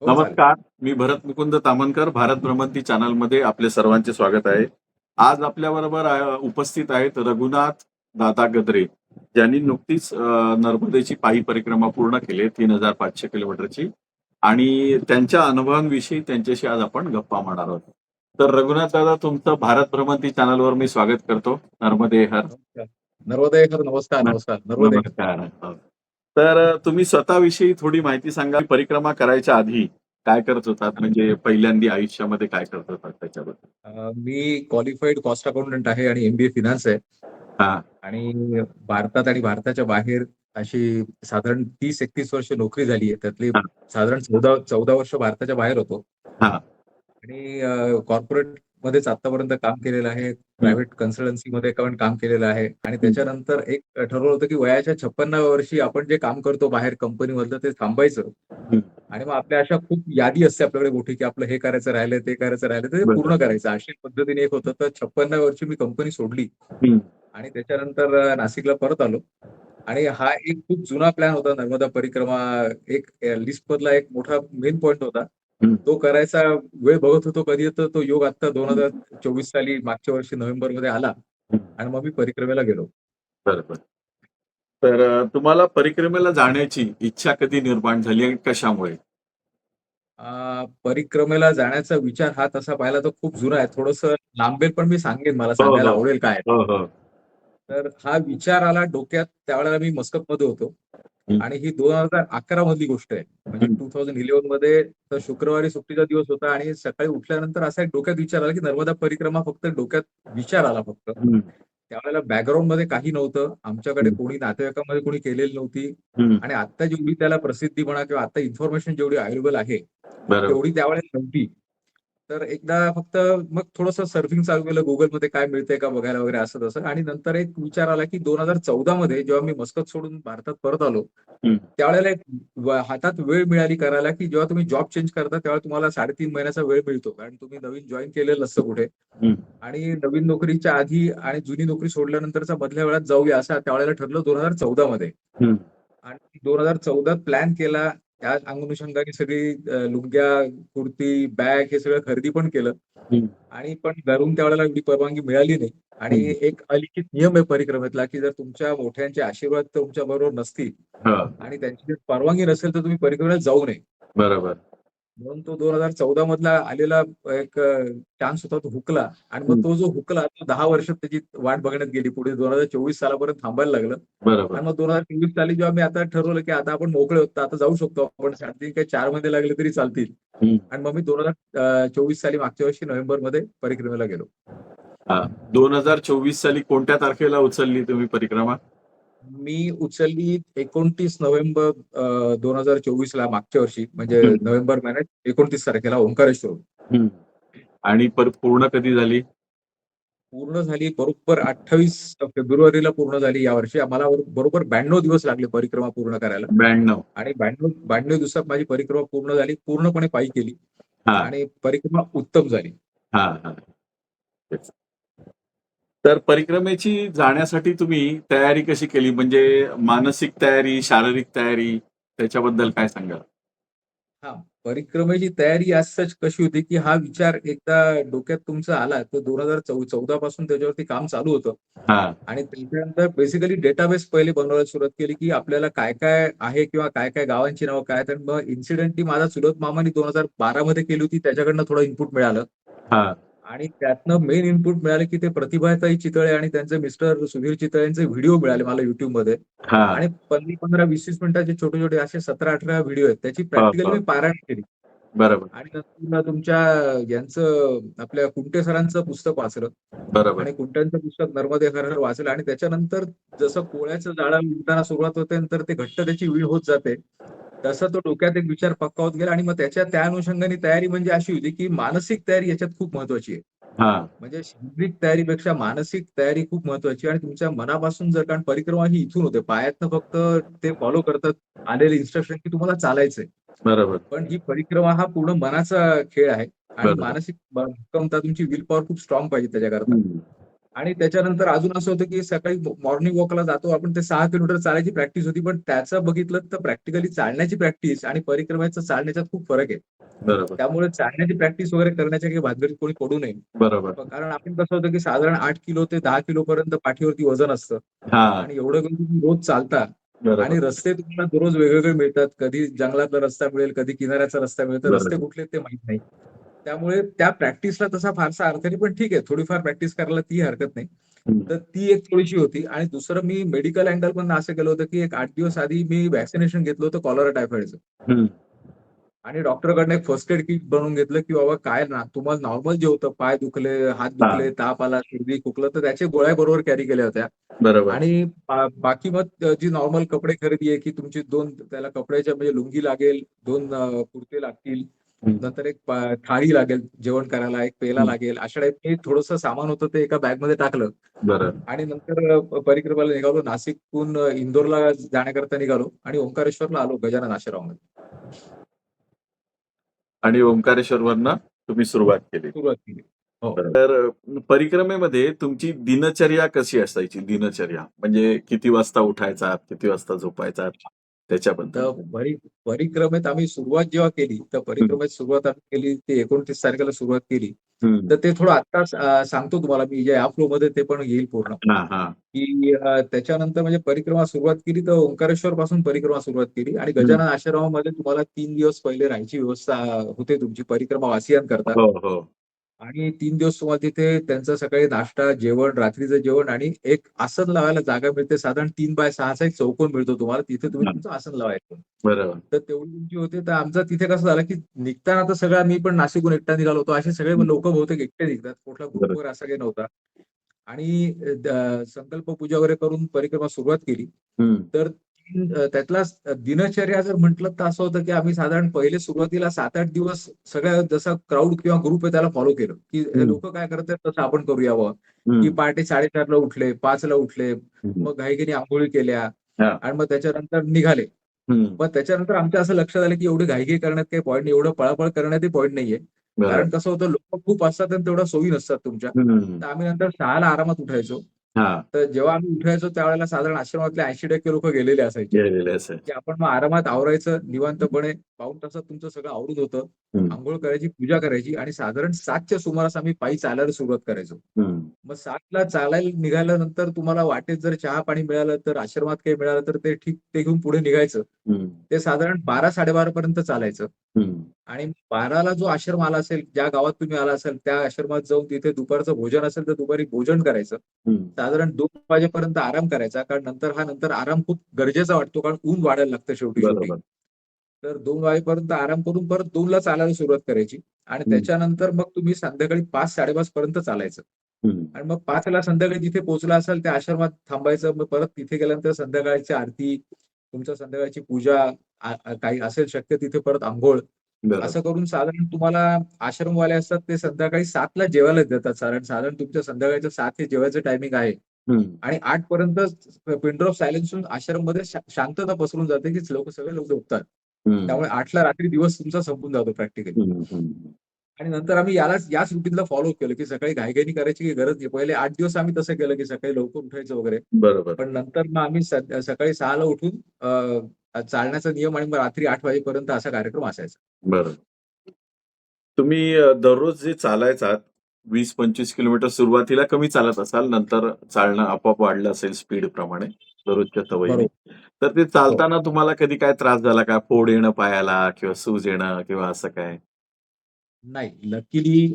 हो, चालेल. नमस्कार. मी भरत मुकुंद तामणकर. भारत भ्रमंती चॅनलमध्ये आपले सर्वांचे स्वागत आहे. आज आपल्याबरोबर उपस्थित आहेत रघुनाथ दादा गद्रे, ज्यांनी नुकतीच नर्मदेची पायी परिक्रमा पूर्ण केली आहे 3,500 किलोमीटरची आणि त्यांच्या अनुभवांविषयी त्यांच्याशी आज आपण गप्पा मारणार आहोत. तर रघुनाथ दादा, तुमचं भारत भ्रमंती चॅनलवर मी स्वागत करतो. नर्मदे हर. नमस्कार. नर्मदे हर. नमस्कार, न नमस्कार. नर्मदे हर. नमस्कार. हो. तर तुम्ही स्वतःविषयी थोडी माहिती सांगा. परिक्रमा करायच्या आधी काय करत होतात? म्हणजे पहिल्यांदा आयुष्यामध्ये काय करत होतात त्याच्याबद्दल? मी क्वालिफाईड कॉस्ट अकाउंटंट आहे आणि एमबीए फिनान्स आहे. हां, आणि भारतात आणि भारताच्या बाहेर अशी साधारण 30-31 वर्ष नोकरी झाली आहे. त्यातली हां, साधारण 14 वर्ष भारताच्या बाहेर होतो. हां. आणि कॉर्पोरेटमध्येच आत्तापर्यंत काम केलेलं आहे. हं, प्रायव्हेट कन्सल्टन्सीमध्ये पण काम केलेलं आहे. आणि हं, त्याच्यानंतर एक ठरवलं होतं, की वयाच्या 56व्या वर्षी आपण जे काम करतो बाहेर कंपनीमधलं ते थांबायचं. हं. आणि मग आपल्या अशा खूप यादी असते आपल्याकडे मोठी, की आपलं हे करायचं राहिलंय, ते करायचं राहिलंय, तर ते बरं. पूर्ण करायचं. अशा पद्धतीने एक होतं. तर 56व्या वर्षी मी कंपनी सोडली हं, आणि त्याच्यानंतर नाशिकला परत आलो. आणि हा एक खूप जुना प्लॅन होता नर्मदा परिक्रमा. एक लिस्टमधला एक मोठा मेन पॉइंट होता. हं, तो करायचा वेळ बघत होतो कधी येतो. तो योग आता 2024 साली मागच्या वर्षी नोव्हेंबरमध्ये आला हं. आणि मग मी परिक्रमेला गेलो. बरं, बरं. तर तुम्हाला परिक्रमेला जाण्याची इच्छा कधी निर्माण झाली आणि कशामुळे? परिक्रमेला जाण्याचा विचार हा तसा पाहिला तर खूप जुना आहे. थोडंसं लांबेल पण मी सांगेन, मला हो, सांगायला हो. आवडेल काय. हो, हो. तर हा विचार आला डोक्यात त्यावेळेला मी मस्कतमध्ये होतो. हं, आणि ही 2011 मधली गोष्ट आहे. म्हणजे हं, 2011 मध्ये तर शुक्रवारी सुट्टीचा दिवस होता आणि सकाळी उठल्यानंतर असा एक डोक्यात विचार आला, की नर्मदा परिक्रमा फक्त डोक्यात विचार आला फक्त. हं, त्यावेळेला बॅकग्राऊंडमध्ये काही नव्हतं. आमच्याकडे हं, कोणी नातेवाईकांमध्ये कोणी केलेली नव्हती. हं. आणि आता जेवढी त्याला प्रसिद्धी म्हणा किंवा आता इन्फॉर्मेशन जेवढी अवेलेबल आहे, बरोबर. तेवढी त्यावेळेला नव्हती. तर एकदा फक्त मग थोडंसं सर्फिंग चालू केलं Googleमध्ये काय मिळतंय का बघायला वगैरे असं तसं. आणि नंतर एक विचार आला, की 2014 मध्ये जेव्हा मी मस्कत सोडून भारतात परत आलो, हं, त्यावेळेला एक हातात वेळ मिळाली करायला, की जेव्हा तुम्ही जॉब चेंज करता तेव्हा तुम्हाला 3.5 महिन्याचा वेळ मिळतो. कारण तुम्ही नवीन जॉइन केलेलं नसतं कुठे. हं, आणि नवीन नोकरीच्या आधी आणि जुनी नोकरी सोडल्यानंतरचा मधल्या वेळात जाऊया असं त्यावेळेला ठरलं 2014 मध्ये. हं, आणि 2014त प्लॅन केला. त्या अनुषंगाने सगळी लुंग्या, कुर्ती, बॅग हे सगळं खरेदी पण केलं. हं, आणि पण घरून त्यावेळेला एवढी परवानगी मिळाली नाही. आणि हं. एक अलिखित नियम आहे परिक्रमेतला, की जर तुमच्या मोठ्यांचे आशीर्वाद तुमच्याबरोबर नसतील हां, आणि त्यांची जर परवानगी नसेल, तर तुम्ही परिक्रमेला जाऊ नये. बरोबर. म्हणून तो 2014 मधला आलेला एक चान्स होता, तो हुकला. आणि मग हं, तो जो हुकला तो 10 वर्ष त्याची वाट बघण्यात गेली. पुढे 2024 सालापर्यंत थांबायला लागलं. बरोबर. आणि मग 2023 साली जेव्हा मी आता ठरवलं, की आता आपण मोकळे आहोत, तर आता जाऊ शकतो आपण. आणखी काही 4 महिने लागले तरी चालतील. हं. आणि मग मी 2024 साली मागच्या वर्षी नोव्हेंबरमध्ये परिक्रमेला गेलो. हां. 2024 साली कोणत्या तारखेला उचलली तुम्ही परिक्रमा? मी उचलली 29 नोव्हेंबर 2024 ला मागच्या वर्षी, म्हणजे हं, नोव्हेंबर महिन्यात 29 तारखेला ओंकारेश्वरहून. हं. आणि पूर्ण कधी झाली? पूर्ण झाली बरोबर 28 फेब्रुवारीला पूर्ण झाली यावर्षी. आम्हाला बरोबर 92 दिवस लागले परिक्रमा पूर्ण करायला. 92. आणि 92 दिवसात माझी परिक्रमा पूर्ण झाली. पूर्णपणे पायी केली. हां, आणि परिक्रमा उत्तम झाली. हां, हां. तेच. तर परिक्रमेची जाण्यासाठी तुम्ही तयारी कशी केली? म्हणजे मानसिक तयारी, शारीरिक तयारी त्याच्याबद्दल काय सांगाल? हां, परिक्रमेची तयारी ॲज सच कशी होती, की हा विचार एकदा डोक्यात तुमचा आला, तर 2014 पासून त्याच्यावरती काम चालू होतं. हां, आणि त्याच्यानंतर बेसिकली डेटाबेस पहिले बनवायला सुरुवात केली, की आपल्याला काय-काय आहे किंवा काय-काय गावांची नावं काय आहेत. आणि मग इन्सिडेंटली माझा चुलत मामानी 2012 मध्ये केली होती, त्याच्याकडनं थोडं इनपुट मिळालं. हां, आणि त्यातनं मेन इनपुट मिळालं, की ते प्रतिभाताई चितळे आणि त्यांचे मिस्टर सुधीर चितळेंचे व्हिडिओ मिळाले मला YouTubeमध्ये. हां. आणि 15-15, 20-20 मिनिटाचे छोटे-छोटे असे 17-18 व्हिडिओ आहेत. त्याची हो, प्रॅक्टिकली मी हो. पारायण केली. बरोबर, आणि नंतर तुमच्या यांचं आपल्या कुंटे सरांचं पुस्तक वाचलं. बरोबर. आणि कुंट्यांचं पुस्तक नर्मदे हर हर वाचलं. आणि त्याच्यानंतर जसं कोळ्याचं जाळं उलटायला सुरुवात होते, नंतर ते घट्ट त्याची विण होत जाते. तसा तो डोक्यात एक विचार पक्का होत गेला. आणि मग त्या अनुषंगाने तयारी म्हणजे अशी होती, की मानसिक तयारी याच्यात खूप महत्वाची आहे. हां, म्हणजे शारीरिक तयारीपेक्षा मानसिक तयारी खूप महत्वाची आहे. आणि तुमच्या मनापासून जर, कारण परिक्रमा ही इथून होते. पायातनं फक्त ते फॉलो करतात आलेले इन्स्ट्रक्शन, की तुम्हाला चालायचंय. बरोबर, पण ही परिक्रमा हा पूर्ण मनाचा खेळ आहे. आणि बरोबर. मानसिक भक्कमता, तुमची विल पॉवर खूप स्ट्रॉंग पाहिजे त्याच्याकरता. हं. आणि त्याच्यानंतर अजून असं होतं की सकाळी मॉर्निंग वॉकला जातो आपण, ते 6 किलोमीटर चालायची प्रॅक्टिस होती, पण त्याचं बघितलं तर प्रॅक्टिकली चालण्याची प्रॅक्टिस आणि परिक्रमेचं चालण्याच्यात खूप फरक आहे. बरोबर. त्यामुळे चालण्याची प्रॅक्टिस वगैरे करण्याच्या काही भानगडीत कोणी पडू नये. बरोबर. कारण आपण कसं होतं की साधारण 8 किलो ते 10 किलो पर्यंत पाठीवरती वजन असतं हा. आणि एवढं करून तुम्ही रोज चालता बरोबर. आणि रस्ते तुम्हाला दररोज वेगवेगळे मिळतात. कधी जंगलातला रस्ता मिळेल, कधी किनाऱ्याचा रस्ता मिळेल, तर रस्ते बरोबर. कुठले ते माहित नाही. त्यामुळे त्या प्रॅक्टिसला तसा फारसा अर्थ नाही, पण ठीक आहे, थोडीफार प्रॅक्टिस करायला ती हरकत नाही. हम्म. तर ती एक थोडीशी होती. आणि दुसरं मी मेडिकल अँगल पण असं केलं होतं की एक 8 दिवस आधी मी व्हॅक्सिनेशन घेतलं होतं कॉलरा टायफॉइडचं. हम्म. आणि डॉक्टरकडनं एक फर्स्ट एड किट बनवून घेतलं की बाबा काय ना, तुम्हाला नॉर्मल जे होतं, पाय दुखले, हात हा. दुखले, ताप आला, सर्दी, खोकलं, तर त्याच्या गोळ्या बरोबर कॅरी केल्या होत्या. बरोबर. आणि बाकी मग जी नॉर्मल कपडे खरेदी आहे की तुमची 2 त्याला कपड्याच्या म्हणजे लुंगी लागेल, 2 कुर्ते लागतील, हम्म. नंतर एक थाळी लागेल जेवण करायला, एक पेला हम्म. लागेल. अशा टाईप मी थोडंसं सामान होतं ते एका बॅगमध्ये टाकलं बरं. आणि नंतर परिक्रमेला निघालो. नाशिकहून इंदोरला जाण्याकरता निघालो आणि ओंकारेश्वरला आलो गजानन आश्रमामध्ये. आणि ओंकारेश्वरवरनं तुम्ही सुरुवात केली. सुरुवात केली. हो. बरोबर. तर परिक्रमेमध्ये तुमची दिनचर्या कशी असायची? दिनचर्या म्हणजे किती वाजता उठायचा, किती वाजता झोपायचा त्याच्याबद्दल? तर परिक्रमेत आम्ही सुरुवात जेव्हा केली, तर हं. परिक्रमेत सुरुवात आम्ही केली ते 29 तारखेला सुरुवात केली. हं. तर ते थोडं आत्ताच सांगतो तुम्हाला मी, जे या फ्लोमध्ये ते पण येईल पूर्ण. हां, हां. की त्याच्यानंतर म्हणजे परिक्रमा सुरुवात केली तर ओंकारेश्वर पासून परिक्रमा सुरुवात केली आणि हं. गजानन आश्रमामध्ये तुम्हाला 3 दिवस पहिले राहायची व्यवस्था होते तुमची परिक्रमा वासियांकरता. हो, हो. आणि 3 दिवस तुम्हाला तिथे त्यांचा सकाळी नाश्ता, जेवण, रात्रीचं जेवण आणि एक आसन लावायला जागा मिळते. साधारण 3x6 चा एक चौकोन मिळतो तुम्हाला. तिथे तुम्ही हां. तुमचं आसन लावायचं. बरोबर. तर तेवढी तुमची होते. तर आमचं तिथे कसं झालं, की निघताना तर सगळा मी पण नाशिकहून एकटा निघालो होतो. असे सगळे हं. लोकं बहुतेक एकटे निघतात. कुठला ग्रुप बरोबर. वगैरे असा काही नव्हता. आणि संकल्प पूजा वगैरे करून परिक्रमा सुरुवात केली. हं. तर त्यातला दिनचर्या जर म्हटलं तर असं होतं, की आम्ही साधारण पहिले सुरुवातीला 7-8 दिवस सगळ्या जसा क्राउड किंवा ग्रुप आहे त्याला फॉलो केलं, की हे हं. लोकं काय करतायत तसं आपण करूया बुवा. की हं. पहाटे 4:30 ला उठले, 5 ला उठले, हं. मग घाईघाईने अंघोळी केल्या हां. आणि मग त्याच्यानंतर निघाले. हं. मग त्याच्यानंतर आमच्या असं लक्षात आलं, की एवढी घाई करण्यात काही पॉइंट नाही, एवढं पळापळ करण्यातही पॉइंट नाहीये. बरोबर. कारण कसं होतं, लोकं खूप असतात आणि तेवढ्या सोयी नसतात तुमच्या. हं. तर आम्ही नंतर 6 ला आरामात उठायचो. हां. तर जेव्हा आम्ही उठायचो त्यावेळेला साधारण आश्रमातले 80% लोकं गेलेले असायचे. गेलेले की असायचे. आपण मग आरामात आवरायचं निवांतपणे. पाऊण तासात तुमचं सगळं आवरून होतं. हं. अंघोळ करायची, पूजा करायची आणि साधारण 7च्या सुमारास आम्ही पायी चालायला सुरुवात करायचो. हं. मग 7ला चालायला निघाल्यानंतर तुम्हाला वाटेत जर चहा-पाणी मिळालं, तर आश्रमात काही मिळालं तर ते ठीक, ते घेऊन पुढे निघायचं. हं. ते साधारण 12-12:30 पर्यंत चालायचं. हं. आणि 12ला जो आश्रम आला असेल, ज्या गावात तुम्ही आला असाल, त्या आश्रमात जाऊन तिथे दुपारचं भोजन असेल, तर दुपारी भोजन करायचं. हं. साधारण 2 वाजेपर्यंत आराम करायचा. कारण नंतर आराम खूप गरजेचा वाटतो, कारण ऊन वाढायला लागतं शेवटी. बरोबर. तर 2 वाजेपर्यंत आराम करून परत 2ला चालायला सुरुवात करायची आणि हं. त्याच्यानंतर मग तुम्ही संध्याकाळी 5-5:30 पर्यंत चालायचं. हं. आणि मग 5ला संध्याकाळी जिथे पोहोचला असाल त्या आश्रमात थांबायचं. मग परत तिथे गेल्यानंतर संध्याकाळची आरती, तुमच्या संध्याकाळची पूजा, काही असेल शक्य तिथे परत अंघोळ. बरोबर. असं करून साधारण तुम्हाला आश्रमवाले असतात ते संध्याकाळी 7ला जेवायला देतात. साधारण तुमच्या संध्याकाळच्या 7 हे जेवायचं टायमिंग आहे. हं. आणि 8 पर्यंत पिन ड्रॉप सायलेन्स होऊन आश्रममध्ये शांतता पसरून जाते, की सगळे लोक झोपतात. हं. त्यामुळे 8ला रात्री दिवस तुमचा संपून जातो प्रॅक्टिकली. हं. हं. आणि नंतर आम्ही याच रुटीनला फॉलो केलं, की सकाळी घाईघाईनी करायची काही गरज नाही. पहिले 8 दिवस आम्ही तसं केलं, की सकाळी लवकर उठायचं वगैरे. बरोबर. पण नंतर मग आम्ही सकाळी 6ला उठून चालण्याचा नियम आणि मग रात्री 8 वाजेपर्यंत असा कार्यक्रम असायचा. बरोबर. तुम्ही दररोज जे चालायचात 20-25 किलोमीटर सुरुवातीला कमी चालत असाल, नंतर चालणं आपोआप वाढलं असेल स्पीड प्रमाणे दररोजच्या सवयीने. बरोबर. तर ते हो. चालताना तुम्हाला कधी काय त्रास झाला का? फोड येणं पायाला किंवा सूज येणं किंवा असं काय? नाही, लकीली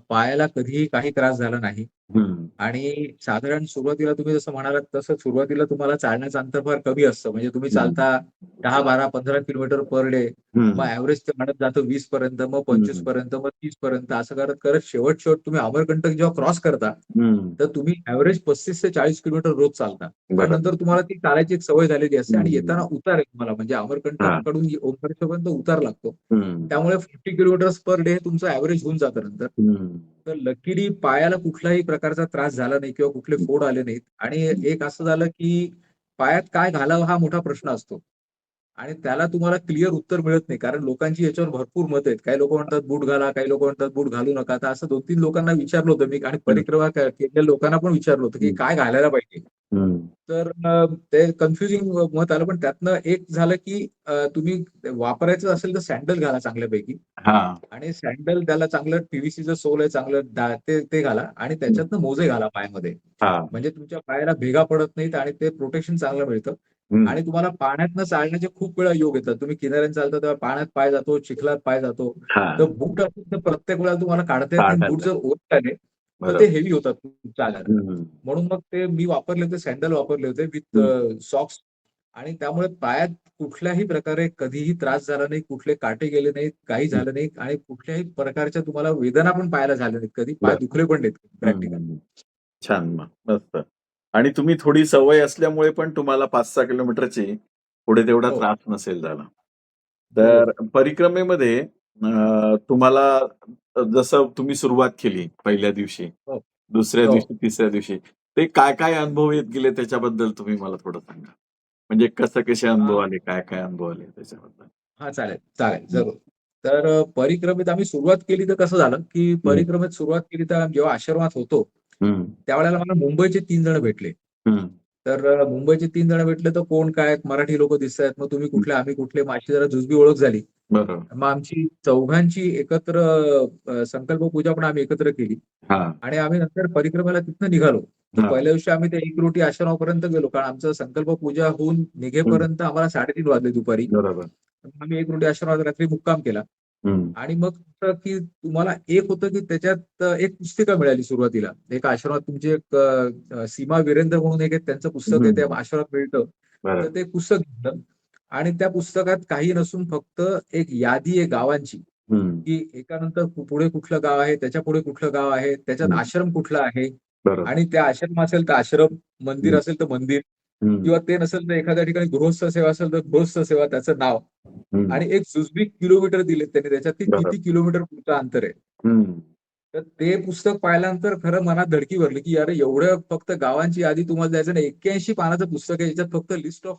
पायाला कधीही काही त्रास झाला नाही. हं. आणि साधारण सुरुवातीला तुम्ही जसं म्हणालात तसं सुरुवातीला तुम्हाला चालण्याचं अंतर फार कमी असतं. म्हणजे तुम्ही हं. चालता 10, 12, 15 किलोमीटर पर डे. मग हं. एव्हरेज ते वाढत जातं 20 पर्यंत, मग 25 हं. पर्यंत, मग 30 पर्यंत असं करत-करत शेवट तुम्ही अमरकंटक जेव्हा क्रॉस करता, हं. तर तुम्ही एव्हरेज 35 ते 40 किलोमीटर रोज चालता. कारण बरोबर. नंतर तुम्हाला ती चालायची एक सवय झालेली असते आणि येताना हं. उतार आहे तुम्हाला म्हणजे हां. अमरकंटककडून ओंकारेश्वरपर्यंत उतार लागतो. हं. त्यामुळे 40 किलोमीटर्स पर डे तुमचं एव्हरेज होऊन जातं नंतर. हं. तर लकीली पायाला कुठल्याही प्रकारचा त्रास झाला नाही किंवा कुठले फोड आले नाहीत आणि हं. एक असं झालं, की पायात काय घालावं हा मोठा प्रश्न असतो. आणि त्याला तुम्हाला क्लिअर उत्तर मिळत नाही, कारण लोकांची याच्यावर भरपूर मत आहेत. काही लोक म्हणतात बूट घाला, काही लोक म्हणतात बूट घालू नका. तर असं 2-3 लोकांना विचारलं होतं मी आणि हं, परिक्रमा केलेल्या लोकांना पण विचारलं होतं, की हं, काय घालायला पाहिजे? हं. तर ते कन्फ्युजिंग मत आलं. पण त्यातनं एक झालं, की तुम्ही वापरायचं असेल तर सँडल घाला चांगल्यापैकी हां. आणि सँडल त्याला चांगलं पीव्हीसीचं सोल आहे चांगलं ते घाला आणि हं. त्याच्यातनं मोजे घाला पायामध्ये. हां. म्हणजे तुमच्या पायाला भेगा पडत नाहीत आणि ते प्रोटेक्शन चांगलं मिळतं. हं. आणि तुम्हाला पाण्यातनं चालण्याचे खूप वेळा योग येतात. तुम्ही किनाऱ्याने चालता तेव्हा पाण्यात पाय जातो, चिखलात पाय जातो. तर हां. बूट असेल तर प्रत्येक वेळेला तुम्हाला काढता येत नाही. बूट काढायला. जर ओले आले, तर ते बरोबर. हेवी होतात चालायला. हं. म्हणून मग ते मी वापरले होते सँडल वापरले होते विथ हं. सॉक्स आणि त्यामुळे पायात कुठल्याही प्रकारे कधीही त्रास झाला नाही, कुठले काटे गेले नाहीत, काही हं. झालं नाही आणि कुठल्याही प्रकारच्या तुम्हाला वेदना पण पायाला झाल्या नाहीत कधी. पाय बरं. दुखले पण नाहीत हं, प्रॅक्टिकल. हं, हं. छान मग. मस्त. आणि तुम्ही थोडी सवय असल्यामुळे पण तुम्हाला 5-6 किलोमीटरची पुढे तेवढा हो, त्रास नसेल झाला. तर बरोबर. परिक्रमेमध्ये तुम्हाला जसं तुम्ही सुरुवात केली पहिल्या दिवशी, हो, दुसऱ्या हो. दिवशी, तिसऱ्या दिवशी, ते काय-काय अनुभव येत गेले त्याच्याबद्दल तुम्ही मला थोडं सांगा? म्हणजे कसे अनुभव आले, काय-काय अनुभव आले त्याच्याबद्दल? हां, चालेल, चालेल. हं, जरूर. तर परिक्रमेत आम्ही सुरुवात केली तर कसं झालं, की हं, परिक्रमेत सुरुवात केली तर जेव्हा आश्रमात होतो, हं, त्यावेळेला मला मुंबईचे 3 जण भेटले. हं, तर मुंबईचे 3 जण भेटले तर कोण काय मराठी लोकं दिसतायत. मग तुम्ही हं. कुठले, आम्ही कुठले, मग अशी जरा जुजबी ओळख झाली. बरोबर. मग आमची चौघांची एकत्र संकल्प पूजा पण आम्ही एकत्र केली. हां, आणि आम्ही नंतर परिक्रमेला तिथनं निघालो. तर हां. पहिल्या दिवशी आम्ही ते एकरोटी आश्रमापर्यंत गेलो. कारण आमचं संकल्प पूजा होऊन हं. निघेपर्यंत आम्हाला 3:30 वाजले दुपारी. बरोबर. मग आम्ही एकरोटी आश्रमात रात्री मुक्काम केला. हं, आणि मग कसं की तुम्हाला एक होतं की त्याच्यात एक पुस्तिका मिळाली सुरुवातीला. एक आश्रमात तुमची एक सीमा वीरेंद्र म्हणून एक त्यांचं पुस्तक आहे, ते हं. आश्रमात मिळतं. तर बरोबर. ते पुस्तक घेतलं आणि त्या पुस्तकात काही नसून फक्त एक यादी आहे गावांची, हं, की एकानंतर पुढे कुठलं गाव आहे, त्याच्यापुढे कुठलं गाव आहे, त्याच्यात हं. आश्रम कुठला आहे बरोबर. आणि त्या आश्रम असेल तर आश्रम, मंदिर हं, असेल तर मंदिर हं, किंवा ते नसेल तर एखाद्या ठिकाणी गृहस्थ सेवा असेल तर गृहस्थ सेवा त्याचं नाव हं. आणि एक जुजबी किलोमीटर दिलेत त्यांनी त्याच्यात, की बरोबर. किती किलोमीटर पुढचं अंतर आहे. हं. तर ते पुस्तक पाहिल्यानंतर खरं मनात धडकी भरली, की अरे एवढं फक्त गावांची यादी तुम्हाला द्यायचं नाही. 81 पानाचं पुस्तक आहे. याच्यात फक्त लिस्ट ऑफ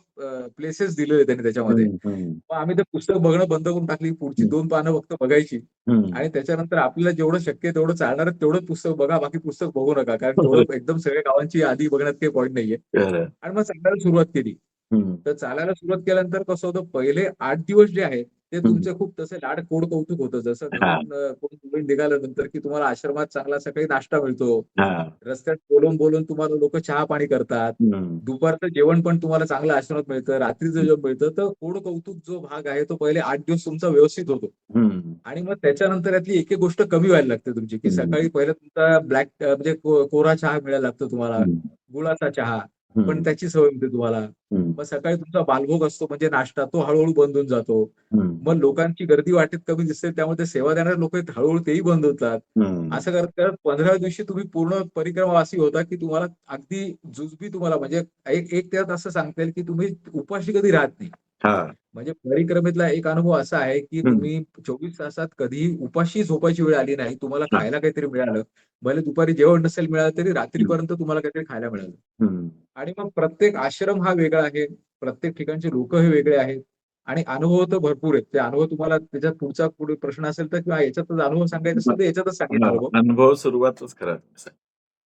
प्लेसेस दिलेले त्यांनी त्याच्यामध्ये. हं, हं, मग आम्ही ते पुस्तक बघणं बंद करून टाकली. पुढची हं. 2 पानं फक्त बघायची हं. आणि त्याच्यानंतर आपल्याला जेवढं शक्य आहे तेवढं चालणार आहे तेवढंच पुस्तक बघा. बाकी पुस्तक बघू नका. कारण तेवढं एकदम सगळ्या गावांची यादी बघण्यात काही पॉइंट नाहीये. खरं. आणि मग चालायला सुरुवात केली. हं, तर चालायला सुरुवात केल्यानंतर कसं होतं, पहिले 8 दिवस जे आहेत, ते हं. तुमचे खूप तसे लाड कोड कौतुक होतं. जसं हां, घरून कोण मुंबईत निघाल्यानंतर, की तुम्हाला आश्रमात चांगला सकाळी नाश्ता मिळतो. हां. रस्त्यात बोलून-बोलून तुम्हाला लोकं चहा-पाणी करतात. हं, दुपारचं जेवण पण तुम्हाला चांगलं आश्रमात मिळतं. रात्रीचं जेवण मिळतं. तर कोड कौतुक जो भाग आहे, तो पहिले 8 दिवस तुमचा व्यवस्थित होतो. हं, आणि मग त्याच्यानंतर यातली एक-एक गोष्ट कमी व्हायला लागते तुमची, की हं, सकाळी पहिलं तुमचा ब्लॅक म्हणजे कोरा चहा मिळायला लागतो तुम्हाला. हं, गुळाचा चहा, पण हं, त्याची सवय होते तुम्हाला. हं, मग सकाळी तुमचा बालभोग असतो म्हणजे नाश्ता, तो हळू बंद होऊन जातो. हं, मग लोकांची गर्दी वाटेत कमी दिसते, त्यामुळे ते सेवा देणारे लोकं आहेत, हळू तेही बंद होतात. हं. असं करत-करत 15व्या दिवशी तुम्ही पूर्ण परिक्रमावासी होता, की तुम्हाला अगदी जुजबी तुम्हाला म्हणजे एक एक त्यात असं सांगता येईल, की तुम्ही उपाशी कधी राहत नाही. हां. म्हणजे परिक्रमेतला एक अनुभव असा आहे, की हं. तुम्ही 24 तासात कधीही उपाशी झोपायची वेळ आली नाही. तुम्हाला हां. खायला काहीतरी मिळालं. भले दुपारी जेवण नसेल मिळालं, तरी हं, रात्रीपर्यंत तुम्हाला काहीतरी खायला मिळालं. हं. आणि मग प्रत्येक आश्रम हा वेगळा आहे. प्रत्येक ठिकाणचे लोकं हे वेगळे आहेत. आणि अनुभव तर भरपूर आहेत. ते अनुभव तुम्हाला त्याच्यात पुढे प्रश्न असेल तर किंवा याच्यातच अनुभव सांगायचा मग असेल तर याच्यातच सांगेन हां, अनुभव. अनुभव सुरुवातच करा.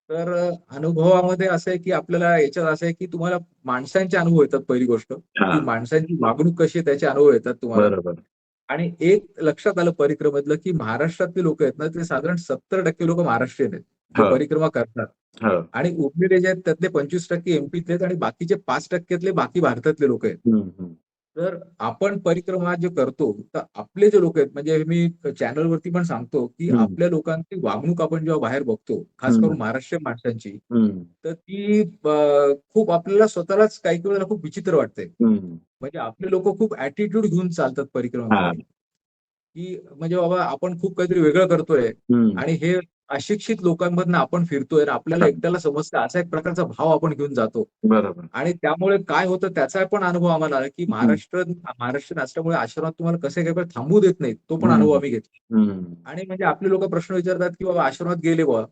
तर अनुभवामध्ये असं आहे, की आपल्याला याच्यात असं आहे, की तुम्हाला माणसांचे अनुभव येतात पहिली गोष्ट, की हां, माणसांची वागणूक कशी आहे त्याचे अनुभव येतात तुम्हाला. बरोबर. आणि एक लक्षात आलं परिक्रमेतलं, की महाराष्ट्रातली लोकं आहेत ना, ते साधारण 70% लोकं महाराष्ट्रीयन आहेत, जे हो, परिक्रमा करतात. हो. आणि उरलेले जे आहेत त्यातले 25% एम-पीतले आहेत आणि बाकीचे 5%तले बाकी भारतातले लोकं आहेत. हं, हं, तर आपण परिक्रमा जे करतो, तर आपले जे लोकं आहेत म्हणजे मी चॅनलवरती पण सांगतो, की हं, आपल्या लोकांची वागणूक आपण जेव्हा बाहेर बघतो, खास हं, करून महाराष्ट्रीयन माणसांची, हं, तर ती खूप आपल्याला स्वतःलाच काही-काही वेळेला खूप विचित्र वाटते. हं. म्हणजे आपले लोकं खूप ॲटिट्यूड घेऊन चालतात परिक्रमेमध्ये. हां. की म्हणजे बाबा आपण खूप काहीतरी वेगळं करतोय हं. आणि हे अशिक्षित लोकांमधनं आपण फिरतोय आणि आपल्याला हां. एकट्याला समजतं असा एक प्रकारचा भाव आपण घेऊन जातो. बरोबर. आणि त्यामुळे काय होतं त्याचा पण अनुभव आम्हाला आला, की हं, महाराष्ट्रीयन असल्यामुळे आश्रमात तुम्हाला कसे काही वेळ थांबू देत नाहीत. तो पण अनुभव हं, आम्ही घेतला. हं. आणि म्हणजे आपले लोकं प्रश्न विचारतात, की बाबा आश्रमात गेले बुवा,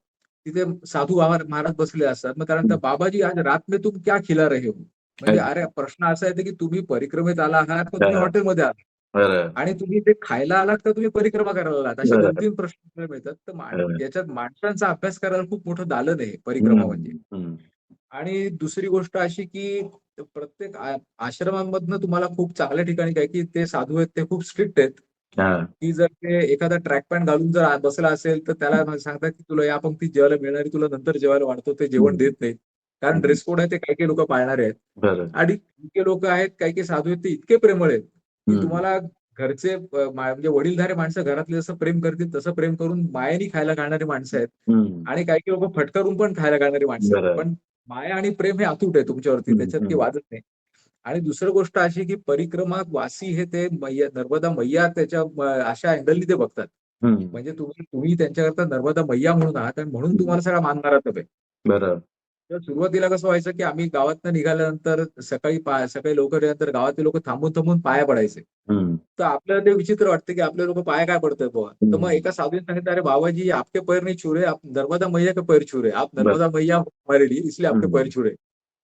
तिथे साधू महाराज बसलेले असतात. मग त्यानंतर, "बाबाजी आज रात में तुम क्या खिला रहे हो?" म्हणजे अरे प्रश्न असा येतो की तुम्ही परिक्रमेत आला आहात का तुम्ही हॉटेलमध्ये आहात बरं, आणि तुम्ही ते खायला आलात का तुम्ही परिक्रमा करायला आलात असे बरं, 2-3 प्रश्न आपल्याला मिळतात. तर बरं. याच्यात माणसांचा अभ्यास करायला खूप मोठं दालन आहे परिक्रमा हं, म्हणजे. हं. आणि दुसरी गोष्ट अशी की प्रत्येक आश्रमांमधनं तुम्हाला खूप चांगल्या ठिकाणी काय की ते साधू आहेत ते खूप स्ट्रिक्ट आहेत. हां. की जर ते एखादा ट्रॅक पॅन्ट घालून जर बसला असेल तर त्याला सांगतात की तुला या पंक्तीत जेवायला मिळणार आहे, तुला नंतर जेवायला वाढतो ते जेवण हं, देत नाहीत. कारण हं. ड्रेस कोड आहे ते काही-काही लोकं पाळणारे आहेत. बरं. आणि काही लोकं आहेत, काही-काही साधू आहेत ते इतके प्रेमळ आहेत, की हं, तुम्हाला घरचे म्हणजे वडीलधारे माणसं घरातले जसं प्रेम करतील तसं प्रेम करून मायेने खायला घालणारी माणसं आहेत. हं. आणि काही-काही लोकं फटकारून पण खायला घालणारी माणसं आहेत. बरं. पण माया आणि प्रेम हे अतूट आहे तुमच्यावरती हं, त्याच्यात काही हं, वादच नाही. आणि दुसरी गोष्ट अशी की परिक्रमा वासी हे ते मैया नर्मदा मैया त्याच्या अशा अँगलनी ते बघतात. हं, म्हणजे तुम्ही तुम्ही त्यांच्याकरता नर्मदा मैया म्हणून आहात आणि म्हणून हं. तुम्हाला सगळा मान-मरातब आहे. बरं. तर सुरुवातीला कसं व्हायचं, की आम्ही गावातनं निघाल्यानंतर सकाळी लवकर गेल्यानंतर गावातले लोकं थांबून-थांबून पाया पडायचे. हं, तर आपल्याला ते विचित्र वाटतं, की आपले लोकं पाया काय पडतायत बुवा? तर मग हं. एका साधूने सांगितलं, "अरे बाबाजी आपके पैर नहीं छू रहे, आप नर्मदा मैया के पैर छू रहे. आप बरं. नर्मदा मैया हो हमारे लिए इसलिए आपके पैर हं, छू रहे."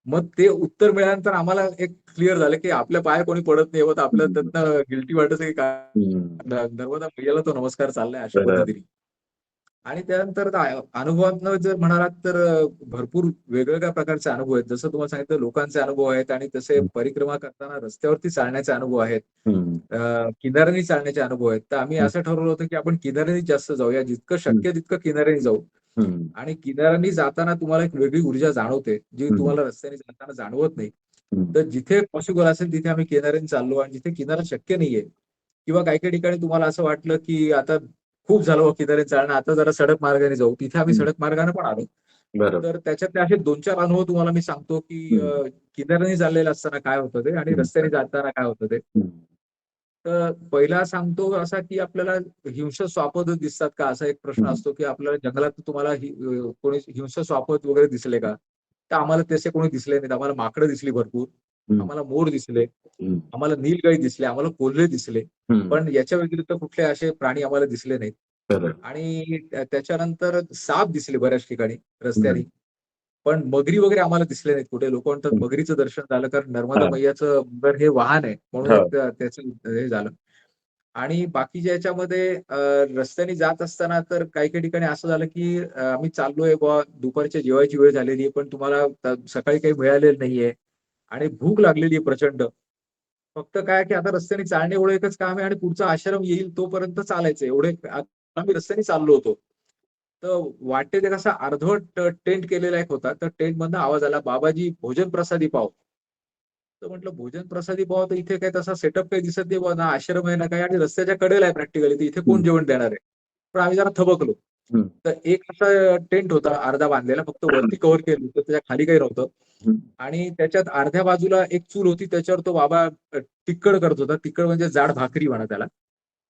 मग ते उत्तर मिळाल्यानंतर आम्हाला एक क्लिअर झालं, की आपल्या पाया कोणी पडत नाही. तर आपल्याला हं, त्यातनं गिल्टी वाटायचं, की काय हं. नर्मदा मैयाला तो नमस्कार चाललाय अशा बरं. पद्धतीने. आणि त्यानंतर अनुभवातनं जर म्हणालात तर भरपूर वेगवेगळ्या प्रकारचे अनुभव आहेत. जसं तुम्हाला सांगितलं लोकांचे अनुभव आहेत आणि तसे हं, परिक्रमा करताना रस्त्यावरती चालण्याचे अनुभव आहेत. हं, किनाऱ्याने चालण्याचे अनुभव आहेत. तर आम्ही हं, असं ठरवलं होतं, की आपण किनाऱ्याने जास्त जाऊया. जितकं हं, शक्य तितकं किनाऱ्याने जाऊ. हं, आणि किनाऱ्याने जाताना तुम्हाला एक वेगळी ऊर्जा जाणवते, जी हं, तुम्हाला रस्त्याने जाताना जाणवत नाही. हं, तर जिथे पॉसिबल असेल तिथे आम्ही किनाऱ्याने चाललो आणि जिथे किनारा शक्य नाहीये किंवा काही-काही ठिकाणी तुम्हाला असं वाटलं, की आता खूप झालं बुवा किनाऱ्याने चालणं, आता जरा सडक मार्गाने जाऊ. तिथे आम्ही हं. सडक मार्गाने पण आलो. बरं. तर त्याच्यातले असे 2-4 अनुभव तुम्हाला मी सांगतो, की हं, किनाऱ्याने चाललेलं असताना काय होतं ते आणि हं, रस्त्याने जाताना काय होतं ते. हं, तर पहिला सांगतो असा, की आपल्याला हिंस्र श्वापद दिसतात का? असा एक प्रश्न हं, असतो, की आपल्याला जंगलात तुम्हाला कोणी हिंस्र श्वापद वगैरे दिसले का? तर आम्हाला तसे कोणी दिसले नाहीत. आम्हाला माकडं दिसली भरपूर. हं, आम्हाला मोर दिसले. हं. आम्हाला नीलगाई दिसले. आम्हाला कोल्हे दिसले. हं. पण याच्या व्यतिरिक्त कुठले असे प्राणी आम्हाला दिसले नाहीत. बरं. आणि त्याच्यानंतर साप दिसले बऱ्याच ठिकाणी हं, रस्त्यानी. पण मगरी वगैरे आम्हाला दिसले नाहीत कुठे. लोकं म्हणतात हं. मगरीचं दर्शन झालं कारण नर्मदा हां. मैयाचं मगर हे वाहन आहे. म्हणून एक हो. त्याचं हे झालं. आणि बाकीच्या याच्यामध्ये रस्त्याने जात असताना तर काही-काही ठिकाणी असं झालं, की आम्ही चाललोय बुवा दुपारच्या जेवायची वेळ झालेली आहे, पण तुम्हाला सकाळी काही मिळालेलं नाहीये आणि भूक लागलेली आहे प्रचंड. फक्त काय की आता रस्त्याने चालणे एवढं एकच काम आहे आणि पुढचा आश्रम येईल तोपर्यंत चालायचं एवढे आम्ही रस्त्याने चाललो होतो. तर वाटेत एक असा अर्धवट टेंट केलेला एक होता. तर टेंटमधनं आवाज आला, "बाबाजी भोजन प्रसादी पाव." तर म्हटलं भोजन प्रसादी पाव तर इथे काही तसा सेटअप काही दिसत नाही बुवा, ना आश्रम आहे ना काही आणि रस्त्याच्या कडेला आहे प्रॅक्टिकली, तर इथे कोण हं, जेवण देणार आहे? पण आम्ही जरा थबकलो. हं, तर एक असा टेंट होता अर्धा बांधलेला, फक्त वरती कव्हर केलं होतं, त्याच्या खाली काही नव्हतं. हं, आणि त्याच्यात अर्ध्या बाजूला एक चूल होती, त्याच्यावर तो बाबा तिक्कड करत होता. तिक्कड म्हणजे जाड भाकरी म्हणा त्याला.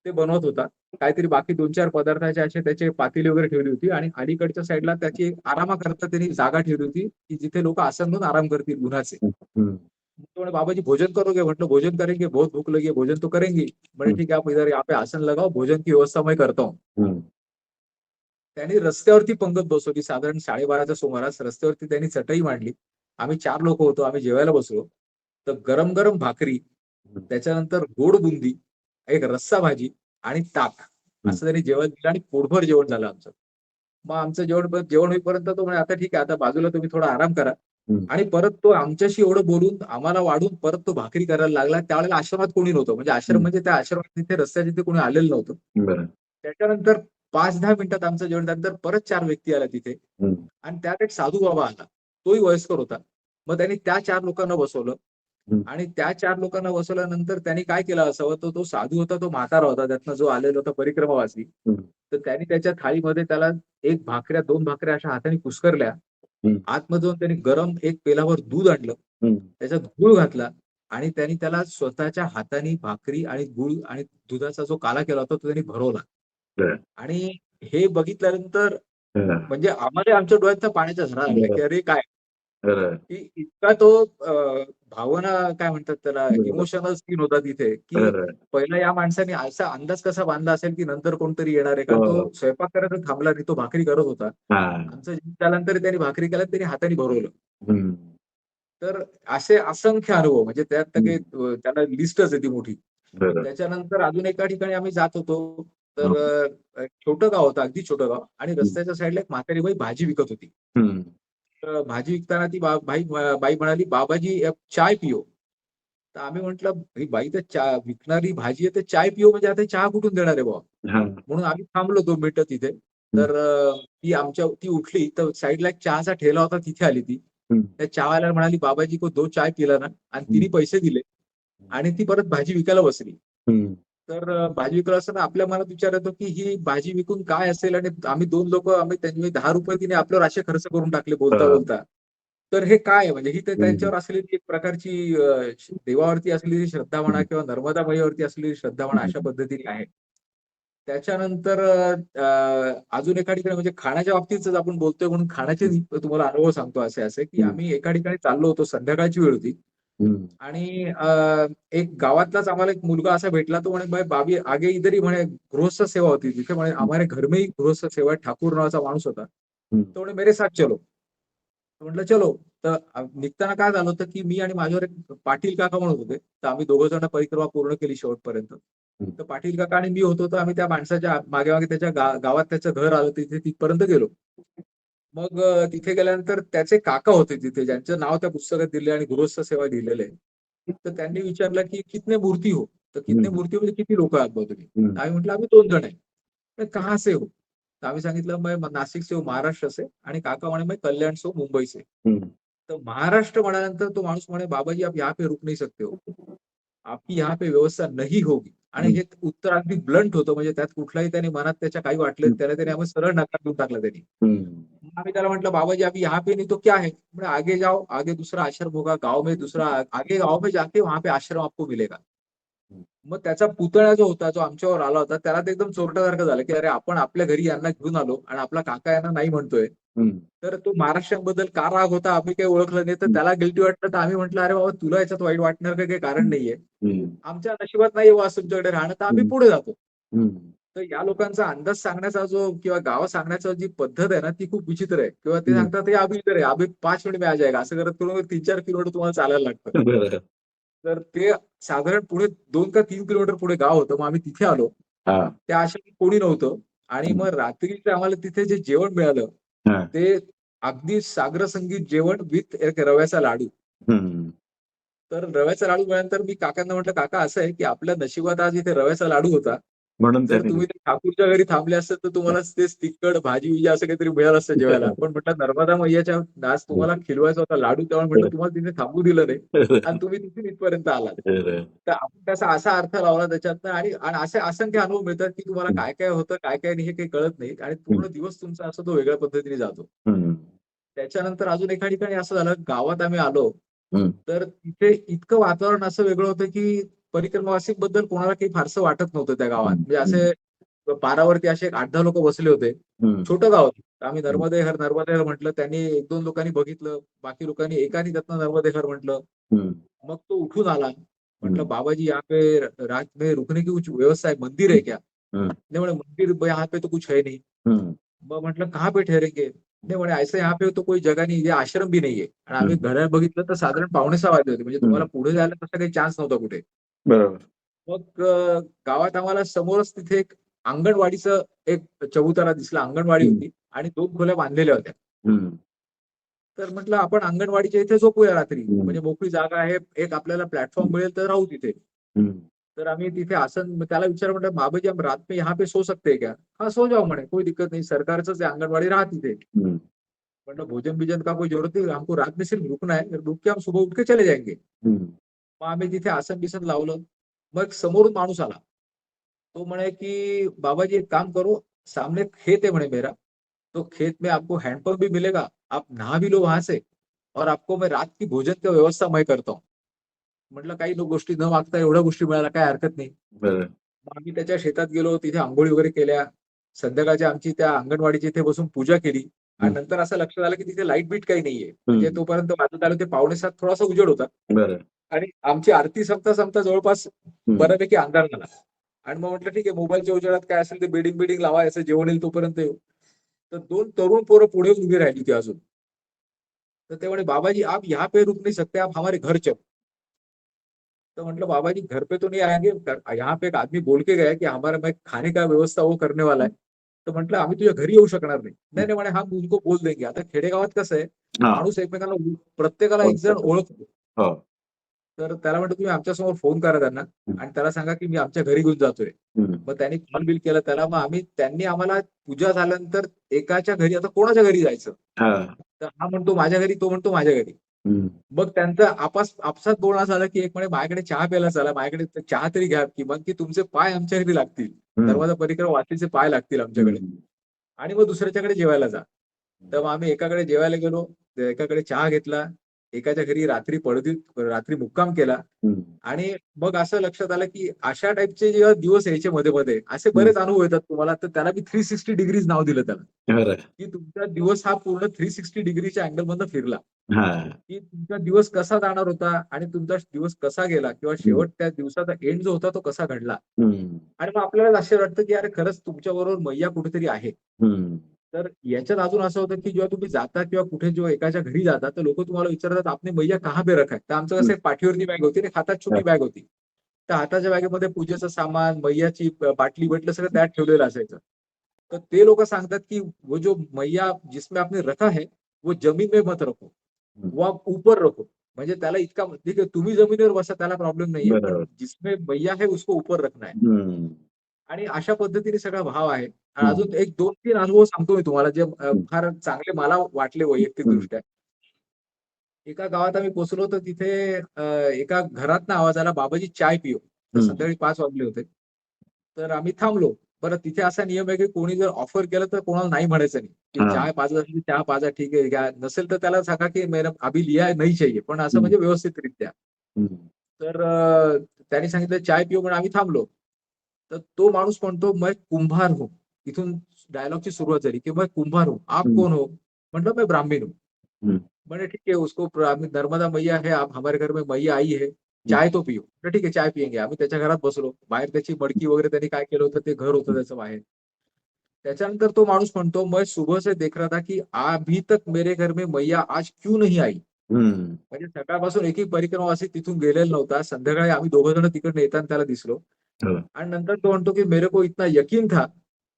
ते बनवत होता. काहीतरी बाकी 2-4 पदार्थाचे असे त्याचे पातेली वगैरे ठेवली होती आणि अलीकडच्या साईडला त्याची आरामाकरता त्यांनी जागा ठेवली होती, की जिथे लोकं आसन लावून आराम करतील उन्हाचे. हं, हं, तो म्हणे, "बाबा जी भोजन करोगे?" म्हटलं, "भोजन करेंगे, बहुत भूख लगी है, भोजन तो करेंगे ही." म्हणे, हं, "ठीक है, आप इधर यहाँ पे आसन लगाओ, भोजन की व्यवस्था मैं करता हूँ." हं, त्यांनी रस्त्यावरती पंगत बसवली. साधारण 12:30च्या सुमारास रस्त्यावरती त्यांनी चटई मांडली. आम्ही 4 लोकं होतो. आम्ही जेवायला बसलो. तर गरम-गरम भाकरी, हं, त्याच्यानंतर गोड बुंदी, एक रस्सा भाजी आणि ताक हं, असं त्यांनी जेवण दिलं आणि पोटभर जेवण झालं आमचं. मग आमचं जेवण होईपर्यंत तो म्हणे, "आता ठीक आहे, आता बाजूला तुम्ही थोडा आराम करा." हं, आणि परत तो आमच्याशी एवढं बोलून आम्हाला वाढून परत तो भाकरी करायला लागला. त्यावेळेला आश्रमात कोणी नव्हतं. म्हणजे आश्रम हं. म्हणजे त्या आश्रमात तिथे रस्त्याच्या तिथे कोणी आलेलं नव्हतं. बरं. त्याच्यानंतर 5-10 मिनिटात आमचं जेवण झाल्यानंतर परत 4 व्यक्ती आल्या तिथे हं, आणि त्यात एक साधू बाबा आला. तोही वयस्कर होता. मग त्यांनी त्या 4 लोकांना बसवलं हं, आणि त्या 4 लोकांना बसवल्यानंतर त्यांनी काय केलं असावं, तर तो साधू होता, तो म्हातारा होता. त्यातनं जो आलेला होता परिक्रमावासी. हं, तर त्यांनी त्याच्या थाळीमध्ये त्याला 1 भाकऱ्या, 2 भाकऱ्या अशा हाताने कुस्करल्या. हं, आतमध्ये जाऊन त्यांनी गरम एक पेलावर दूध आणलं. हं. त्याच्यात गूळ घातला आणि त्यांनी त्याला स्वतःच्या हाताने भाकरी आणि गूळ आणि दुधाचा जो काला केला होता, तो त्यांनी भरवला. बरं. आणि हे बघितल्यानंतर हां. म्हणजे आम्हाला आमच्या डोळ्यातनं पाण्याच्या झरा लागल्या, बरं, की अरे काय? बरं, की इतका तो भावना काय म्हणतात त्याला बरोबर. इमोशनल सीन होता तिथे, की बरं. पहिला या माणसाने असा अंदाज कसा बांधला असेल, की नंतर कोणतरी येणार आहे. कारण तो हो. स्वयंपाक करायला थांबला नाही, तो भाकरी करत होता. हां. आमचं जेवण झाल्यानंतर त्याने भाकरी केल्या, त्याने हाताने भरवलं. हं. तर असे असंख्य अनुभव म्हणजे त्यात तर काही हं. त्याला लिस्टच आहे ती मोठी. बरं. त्याच्यानंतर अजून एका ठिकाणी आम्ही जात होतो. तर हां. छोटं गाव होतं, अगदी छोटं गाव आणि हं. रस्त्याच्या साईडला एक म्हातारी बाई भाजी विकत होती. हं. तर भाजी विकताना ती बाई म्हणाली, "बाबाजी चाय पियो." तर आम्ही म्हटलं, "ही बाई तर विकणारी भाजी आहे, तर चाय पियो म्हणजे आता चहा कुठून देणार आहे बुवा?" हां. म्हणून आम्ही थांबलो 2 मिनिटं तिथे. हं. तर ती उठली, तर साइडला एक चहाचा ठेला होता, तिथे आली ती. हं. त्या चहावाल्याला म्हणाली, "बाबाजी को 2 चाय पिलाना." आणि हं. तिने पैसे दिले आणि ती परत भाजी विकायला बसली. हं. तर भाजी विकत असताना आपल्या मनात विचार येतो, की ही भाजी विकून काय असेल आणि आम्ही 2 लोकं त्यांनी ₹10 तिने आपल्यावर असे खर्च करून टाकले हां. बोलता-बोलता. तर हे काय आहे म्हणजे ही तर हं. त्यांच्यावर असलेली एक प्रकारची देवावरती असलेली श्रद्धा म्हणा हं. किंवा नर्मदा मैयावरती असलेली श्रद्धा म्हणा हं. अशा पद्धतीने आहे. त्याच्यानंतर अजून एका ठिकाणी म्हणजे खाण्याच्या बाबतीतच आपण बोलतोय म्हणून खाण्याचे हं. तुम्हाला अनुभव सांगतो असे, की हं. आम्ही एका ठिकाणी चाललो होतो, संध्याकाळची वेळ होती हं. आणि एक गावातलाच आम्हाला एक मुलगा असा भेटला, तो म्हणे, "भाई बाबी आगे इधर ही" म्हणे गृहस्थ सेवा होती तिथे म्हणे, हं. "हमारे घर में ही गृहस्थ सेवा है." ठाकूर नावाचा माणूस होता. हं. तो म्हणे, "मेरे साथ चलो." म्हटलं, "चलो." तर निघताना काय झालं होतं, की मी आणि माझ्यावर एक पाटील काका म्हणत होते. तर आम्ही दोघं जण परिक्रमा पूर्ण केली शेवटपर्यंत. हं. तर पाटील काका आणि मी होतो, तर आम्ही त्या माणसाच्या मागे-मागे त्याच्या गावात त्याचं घर आलं, तिथे तिथपर्यंत गेलो. मग तिथे गेल्यानंतर त्याचे काका होते तिथे, ज्यांचं नाव त्या पुस्तकात दिलंय आणि गृहस्थ सेवा लिहिलेलं आहे. तर त्यांनी विचारलं, की "कितने मूर्ती हो?" तर "कितने हं. मूर्ती म्हणजे किती लोकं आहात बा तुम्ही?" हं. तर आम्ही म्हटलं, "आम्ही 2 जण आहे." "तर कहाँ से हो?" तर आम्ही सांगितलं, "मैं नासिक से हूँ, महाराष्ट्र से." आणि काका म्हणे, "मैं कल्याण से हूँ, मुंबई से." हं. तर महाराष्ट्र म्हणाल्यानंतर तो माणूस म्हणे, "बाबाजी आप यहाँ पे रुक नहीं सकते हो. आपकी यहाँ पे व्यवस्था नहीं होगी." आणि हं. हे उत्तर अगदी ब्लंट होतं म्हणजे त्यात कुठलाही त्याने मनात त्याच्या काही वाटलं हं. त्याने आम्हाला सरळ नकार देऊन टाकला त्यांनी. हं. मग आम्ही त्याला म्हटलं, "बाबाजी अभी यहाँ पे नहीं तो क्या है?" म्हणे, "आगे जाओ, आगे दूसरा आश्रम होगा, गाँव में दूसरा आगे गाँव में जाके वहाँ पे आश्रम आपको मिलेगा." हं. मग त्याचा पुतळा जो होता, जो आमच्यावर आला होता, त्याला ते एकदम चोरट्यासारखं झालं, की अरे आपण आपल्या घरी यांना घेऊन आलो आणि आपला काका यांना नाही म्हणतोय. हं. तर तो महाराष्ट्राबद्दल का राग होता आम्ही काही ओळखलं नाही, तर हं. त्याला गिल्टी वाटलं. तर आम्ही म्हटलं, "अरे बाबा तुला याच्यात वाईट वाटणार काही कारण हं. नाहीये. हं. आमच्या नशिबात नाहीये बुवा असं तुमच्याकडे राहणं, तर आम्ही हं. पुढे जातो." हं. तर या लोकांचा अंदाज सांगण्याचा जो किंवा गावं सांगण्याची जी पद्धत आहे ना, ती खूप विचित्र आहे. किंवा ते हं. सांगतात, "हे अभी इधर है, अभी 5 मिनिट में आ जाएगा." असं करत करून 3-4 किलोमीटर तुम्हाला चालायला लागतं. बरं. तर ते साधारण पुढे 2 का 3 किलोमीटर पुढे गाव होतं. मग आम्ही तिथे आलो. हां. त्या आश्रमात कोणी नव्हतं आणि हं. मग रात्रीचं आम्हाला तिथे जे जेवण मिळालं, हां. ते अगदी साग्रसंगीत जेवण विथ एक रव्याचा लाडू. हं. तर रव्याचा लाडू मिळाल्यानंतर मी काकांना म्हटलं, "काका असं आहे, की आपल्या नशिबात आज इथे रव्याचा लाडू होता. म्हणून जर त्यांनी तुम्ही ते ठाकूरच्या घरी थांबले असते, तर तुम्हाला तेच तिखट भाजी-बिजी असं काहीतरी मिळालं असतं जेवायला. पण म्हटलं नर्मदा मैयाच्या आज तुम्हाला खिलवायचा होता लाडू, त्यामुळे म्हटलं तुम्हाला तिथे थांबू दिलं नाही आणि तुम्ही तिथून इथपर्यंत आलात." तर आपण त्याचा असा अर्थ लावला त्याच्यातनं आणि आणि असे असंख्य अनुभव मिळतात, की तुम्हाला हं. काय-काय होतं, काय-काय नाही हे काही कळत नाही आणि हं. पूर्ण दिवस तुमचा असा तो वेगळ्या पद्धतीने जातो. हं. त्याच्यानंतर अजून एका ठिकाणी असं झालं, गावात आम्ही आलो, हं. तर तिथे इतकं वातावरण असं वेगळं होतं, की परिक्रमावासींबद्दल कोणाला काही फारसं वाटत नव्हतं त्या गावात. हं. म्हणजे हं. असे पारावरती असे एक 8-10 लोकं बसले होते. हं. छोटं गाव होतं. आम्ही हं. नर्मदे हर, नर्मदे हर म्हटलं. त्यांनी 1-2 लोकांनी बघितलं. बाकी लोकांनी एकाने त्यातनं नर्मदे हर म्हटलं. हं. मग तो उठून आला. हं. म्हटलं, "बाबाजी यहाँ पे रात में रुकने की कुछ व्यवस्था है, मंदिर है क्या?" हं. नहीं म्हणे, "मंदिर यहाँ पे तो कुछ है नहीं." हं. मग म्हटलं, "कहाँ पे ठहरेंगे?" नाही म्हणे, "ऐसे यहाँ पे तो कोई जगह नहीं है, आश्रम भी नहीं है." आणि आम्ही हं. घड्याळ बघितलं तर साधारण 5:45 वाजले होते. म्हणजे तुम्हाला हं. पुढे जायला तसा काही चान्स नव्हता कुठे. बरोबर. मग गावात आम्हाला समोरच तिथे एक अंगणवाडीचं एक चबुतरा दिसला. अंगणवाडी हं. होती आणि 2 खोल्या बांधलेल्या होत्या. हं. तर म्हटलं आपण अंगणवाडीच्या इथे झोपूया रात्री. हं. म्हणजे मोकळी जागा आहे. एक आपल्याला प्लॅटफॉर्म मिळेल तर राहू तिथे. हं. तर आम्ही तिथे मग त्याला विचारलं म्हटलं, "बाबाजी हम रात में यहाँ पे सो सकते हैं क्या?" "हाँ, सो जाओ" म्हणे, "कोई दिक्कत नहीं. सरकारचंच आहे अंगणवाडी राहा तिथे." हं. म्हटलं, "भोजन-बिजन का कोई जरूरत नहीं. हमको रात में सिर्फ रुकना है. रुक के हम सुबह उठ के चले जाएंगे." हं. मग आम्ही तिथे आसन-बिसन लावलं. मग समोरून माणूस आला. तो म्हणे, की "बाबाजी एक काम करो, सामने खेत है म्हणे मेरा, तो खेत में आपको हैंडपंप भी मिलेगा, आप नहा भी लो वहां से और आपको मैं रात की भोजन की व्यवस्था मैं करता हूँ." म्हटलं काही गोष्टी न मागता एवढ्या गोष्टी मिळायला काही हरकत नाही. बरं. मग आम्ही त्याच्या शेतात गेलो, तिथे अंघोळी वगैरे केल्या. संध्याकाळची आमची त्या अंगणवाडीच्या इथे बसून पूजा केली आणि हं. नंतर असं लक्षात आलं, की तिथे लाईट-बीट काही नाहीये. म्हणजे हं. तोपर्यंत वाजत आले ते 6:45 थोडासा उजेड होता बरं. आणि आमची आरती संपता-संपता जवळपास हं. बऱ्यापैकी अंधार झाला. आणि मग म्हटलं ठीक आहे मोबाईलच्या उजेडात काय असेल ते बेडिंग-बिडिंग लावायचं, जेवण येईल तोपर्यंत येऊ. तर 2 तरुण पोरं पुढे उभी राहिली होती अजून. तर ते म्हणे बाबाजी आप यहाँ पे रुक नहीं सकते, आप हमारे घर चलो. तो म्हटलं बाबाजी घर पे तो नहीं आएंगे, यहाँ पे एक आदमी बोल के गया कि हमारा मैं खाने का व्यवस्था वो करने वाला है. तर म्हटलं आम्ही तुझ्या घरी येऊ शकणार नाही. नाही नाही म्हणे हम उनको बोल देंगे. आता खेडेगावात कसं आहे, हा. माणूस एकमेकांना प्रत्येकाला एक जण ओळखतो. हो. तर त्याला म्हटलं तुम्ही आमच्यासमोर फोन करा त्यांना आणि त्याला सांगा की मी आमच्या घरी घेऊन जातोय. मग त्यांनी कॉल बिल केलं त्याला. मग त्यांनी आम्हाला पूजा झाल्यानंतर एकाच्या घरी, आता कोणाच्या घरी जायचं, हा. तर हा म्हणतो माझ्या घरी, तो म्हणतो माझ्या घरी. मग त्यांचं आपसात बोलणं झालं की एक म्हणे माझ्याकडे चहा प्यायला चला, माझ्याकडे चहा तरी घ्या, की मग की तुमचे पाय आमच्या घरी लागतील, दरवाजा परिक्रमा वाचीचे पाय लागतील आमच्याकडे, आणि मग दुसऱ्याच्याकडे जेवायला जा. तर मग आम्ही एकाकडे जेवायला गेलो, एकाकडे चहा घेतला, एकाच्या घरी रात्री मुक्काम केला. आणि मग असं लक्षात आलं की अशा टाईपचे जेव्हा दिवस यायचे मध्ये मध्ये, असे बरेच अनुभव येतात तुम्हाला. तर त्याला मी 360 डिग्रीज नाव दिलं त्याला, की तुमचा दिवस हा पूर्ण 360 डिग्रीच्या अँगल मधनं फिरला, की तुमचा दिवस कसा जाणार होता आणि तुमचा दिवस कसा गेला, किंवा शेवट त्या दिवसाचा एंड जो होता तो कसा घडला. आणि मग आपल्याला असं वाटतं की अरे खरंच तुमच्या बरोबर मैया कुठेतरी आहे. तर याच्यात अजून असं होतं की जेव्हा तुम्ही जाता किंवा कुठे जेव्हा एकाच्या घरी जाता, तर लोक तुम्हाला विचारतात आपने मैया कहाँ पे रखा है. तर आमचं कसं पाठीवरती बॅग होती आणि हातात छोटी बॅग होती. तर हाताच्या बॅगेमध्ये पूजेचं सामान, मैयाची बाटली बिटलं सगळं त्यात ठेवलेलं असायचं. तर ते लोक सांगतात की वो जो मैया जिसमें आपने रखा है वो जमीन में मत रखो, वो आप ऊपर रखो. म्हणजे त्याला इतका, ठीक आहे तुम्ही जमिनीवर बसा त्याला प्रॉब्लेम नाहीये, पण जिसमें मैया है उसको ऊपर रखना है. आणि अशा पद्धतीने सगळा भाव आहे. आणि अजून एक 2-3 अनुभव सांगतो मी तुम्हाला, जे फार चांगले मला वाटले वैयक्तिकदृष्ट्या. एका गावात आम्ही पोहोचलो तर तिथे एका घरातनं आवाज आला, "बाबाजी चाय पिओ." तर संध्याकाळी 5 वाजले होते. तर आम्ही थांबलो. बरं तिथे असा नियम आहे की कोणी जर ऑफर केलं तर कोणाला नाही म्हणायचं नाही, की चाय पाजत असेल चहा पाजा, ठीक आहे घ्या. नसेल तर त्याला सांगा की मेरा अभी लिया है, नहीं चाहिए. पण असं म्हणजे व्यवस्थितरित्या. तर त्यांनी सांगितलं चाय पिओ म्हणून आम्ही थांबलो. तर तो माणूस म्हणतो मैं कुंभार हूं. इथून डायलॉगची सुरुवात झाली की मैं कुंभार हूं. आप कौन हो? म्हटलं मैं ब्राह्मण हूं. मैंने ठीक है उसको नर्मदा मैया है, आप हमारे घर में मैया आई है, चाय तो पियो. तर ठीक आहे चाय पियेंगे. आम्ही त्याच्या घरात बसलो. बाहेर त्याची मडकी वगैरे त्यांनी काय केलं होतं, ते घर होतं त्याचं बाहेर. त्याच्यानंतर तो माणूस म्हणतो मैं सुबह से देख रहा था की अभी तक मेरे घर में मैया आज क्यों नहीं आई. म्हणजे सकाळपासून एकही परिक्रमावासी तिथून गेलेला नव्हता. संध्याकाळी आम्ही दोघं जण तिकडनं येताना त्याला दिसलो. आणि नंतर तो म्हणतो की मेरे को इतना यकीन था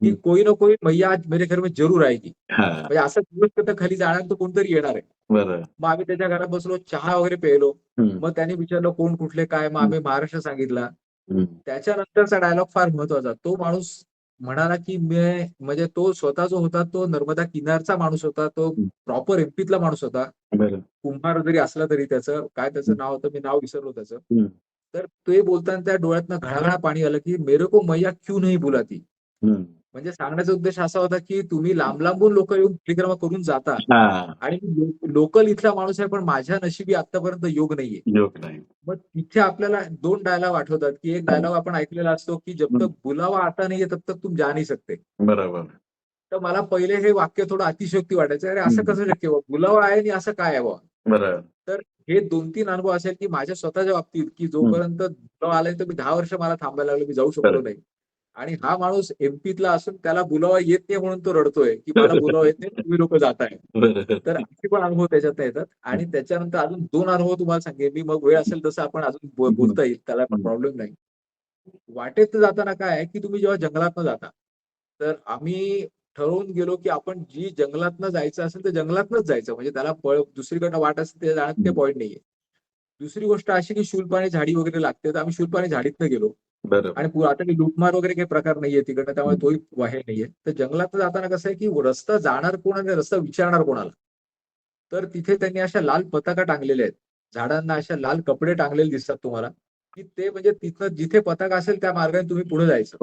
की कोई ना कोई मैया आज मेरे घर में जरूर आएगी. म्हणजे असं दिवस तर खाली जाणार तर कोणतरी येणार आहे. मग आम्ही त्याच्या घरात बसलो, चहा वगैरे प्यायलो. मग त्याने विचारलं कोण कुठले काय, मग आम्ही महाराष्ट्र सांगितला. त्याच्यानंतरचा डायलॉग फार महत्वाचा. तो माणूस म्हणाला की म्हणजे तो स्वतः जो होता तो नर्मदा किनारचा माणूस होता, तो प्रॉपर एमपीतला माणूस होता. कुंभार जरी असला तरी त्याचं नाव होतं, मी नाव विसरलो त्याचं. तर ते बोलताना त्या डोळ्यातनं घळाघळा पाणी आलं की मेरे को मैया क्यों नहीं बुलाती. म्हणजे सांगण्याचा उद्देश असा होता की तुम्ही लांब लांबून लोक येऊन परिक्रमा करून जाता आणि लोकल इथला माणूस आहे, पण माझ्या नशिबी आतापर्यंत योग नाहीये. मग तिथे आपल्याला 2 डायलॉग आठवतात, की एक डायलॉग आपण ऐकलेला असतो की जब तक बुलावा आता नाहीये तब तक तुम जा नहीं सकते. बरोबर. तर मला पहिले हे वाक्य थोडं अतिशयोक्ती वाटायचं. अरे असं कसं शक्य आहे? बुलावा आहे आणि असं काय आहे बुवा? बरोबर. तर हे 2-3 अनुभव असेल की माझ्या स्वतःच्या बाबतीत, की जोपर्यंत बुलावा आलाय तर मी 10 वर्ष मला थांबायला लागलो, मी जाऊ शकलो नाही. आणि हा माणूस एमपीतला असून त्याला बुलावा येत नाही म्हणून तो रडतोय, की मला बुलावा येत नाही, तुम्ही लोक जाताय. तर असे पण अनुभव त्याच्यात येतात. आणि त्याच्यानंतर अजून 2 अनुभव तुम्हाला सांगेन मी, मग वेळ असेल तसं आपण अजून बोलता येईल, त्याला पण प्रॉब्लेम नाही. वाटेत जाताना काय आहे, की तुम्ही जेव्हा जंगलातनं जाता, तर आम्ही ठरवून गेलो, की आपण जी जंगलातनं जायचं असेल तर जंगलातनंच जायचं. म्हणजे त्याला दुसरीकडनं वाट असेल ते जाण्यात काही पॉईंट नाहीये. दुसरी गोष्ट अशी की शूलपाणी झाडी वगैरे लागते, तर आम्ही शूलपाणी झाडीतनं गेलो. आणि आता काही लूटमार वगैरे काही प्रकार नाहीये तिकडनं, त्यामुळे तोही हे नाहीये. तर जंगलात जाताना कसं आहे की रस्ता जाणार कोण आणि रस्ता विचारणार कोणाला. तर तिथे त्यांनी अशा लाल पताका टांगलेल्या आहेत. झाडांना अशा लाल कपडे टांगलेले दिसतात तुम्हाला, की ते म्हणजे तिथं जिथे पताका असेल त्या मार्गाने तुम्ही पुढे जायचं.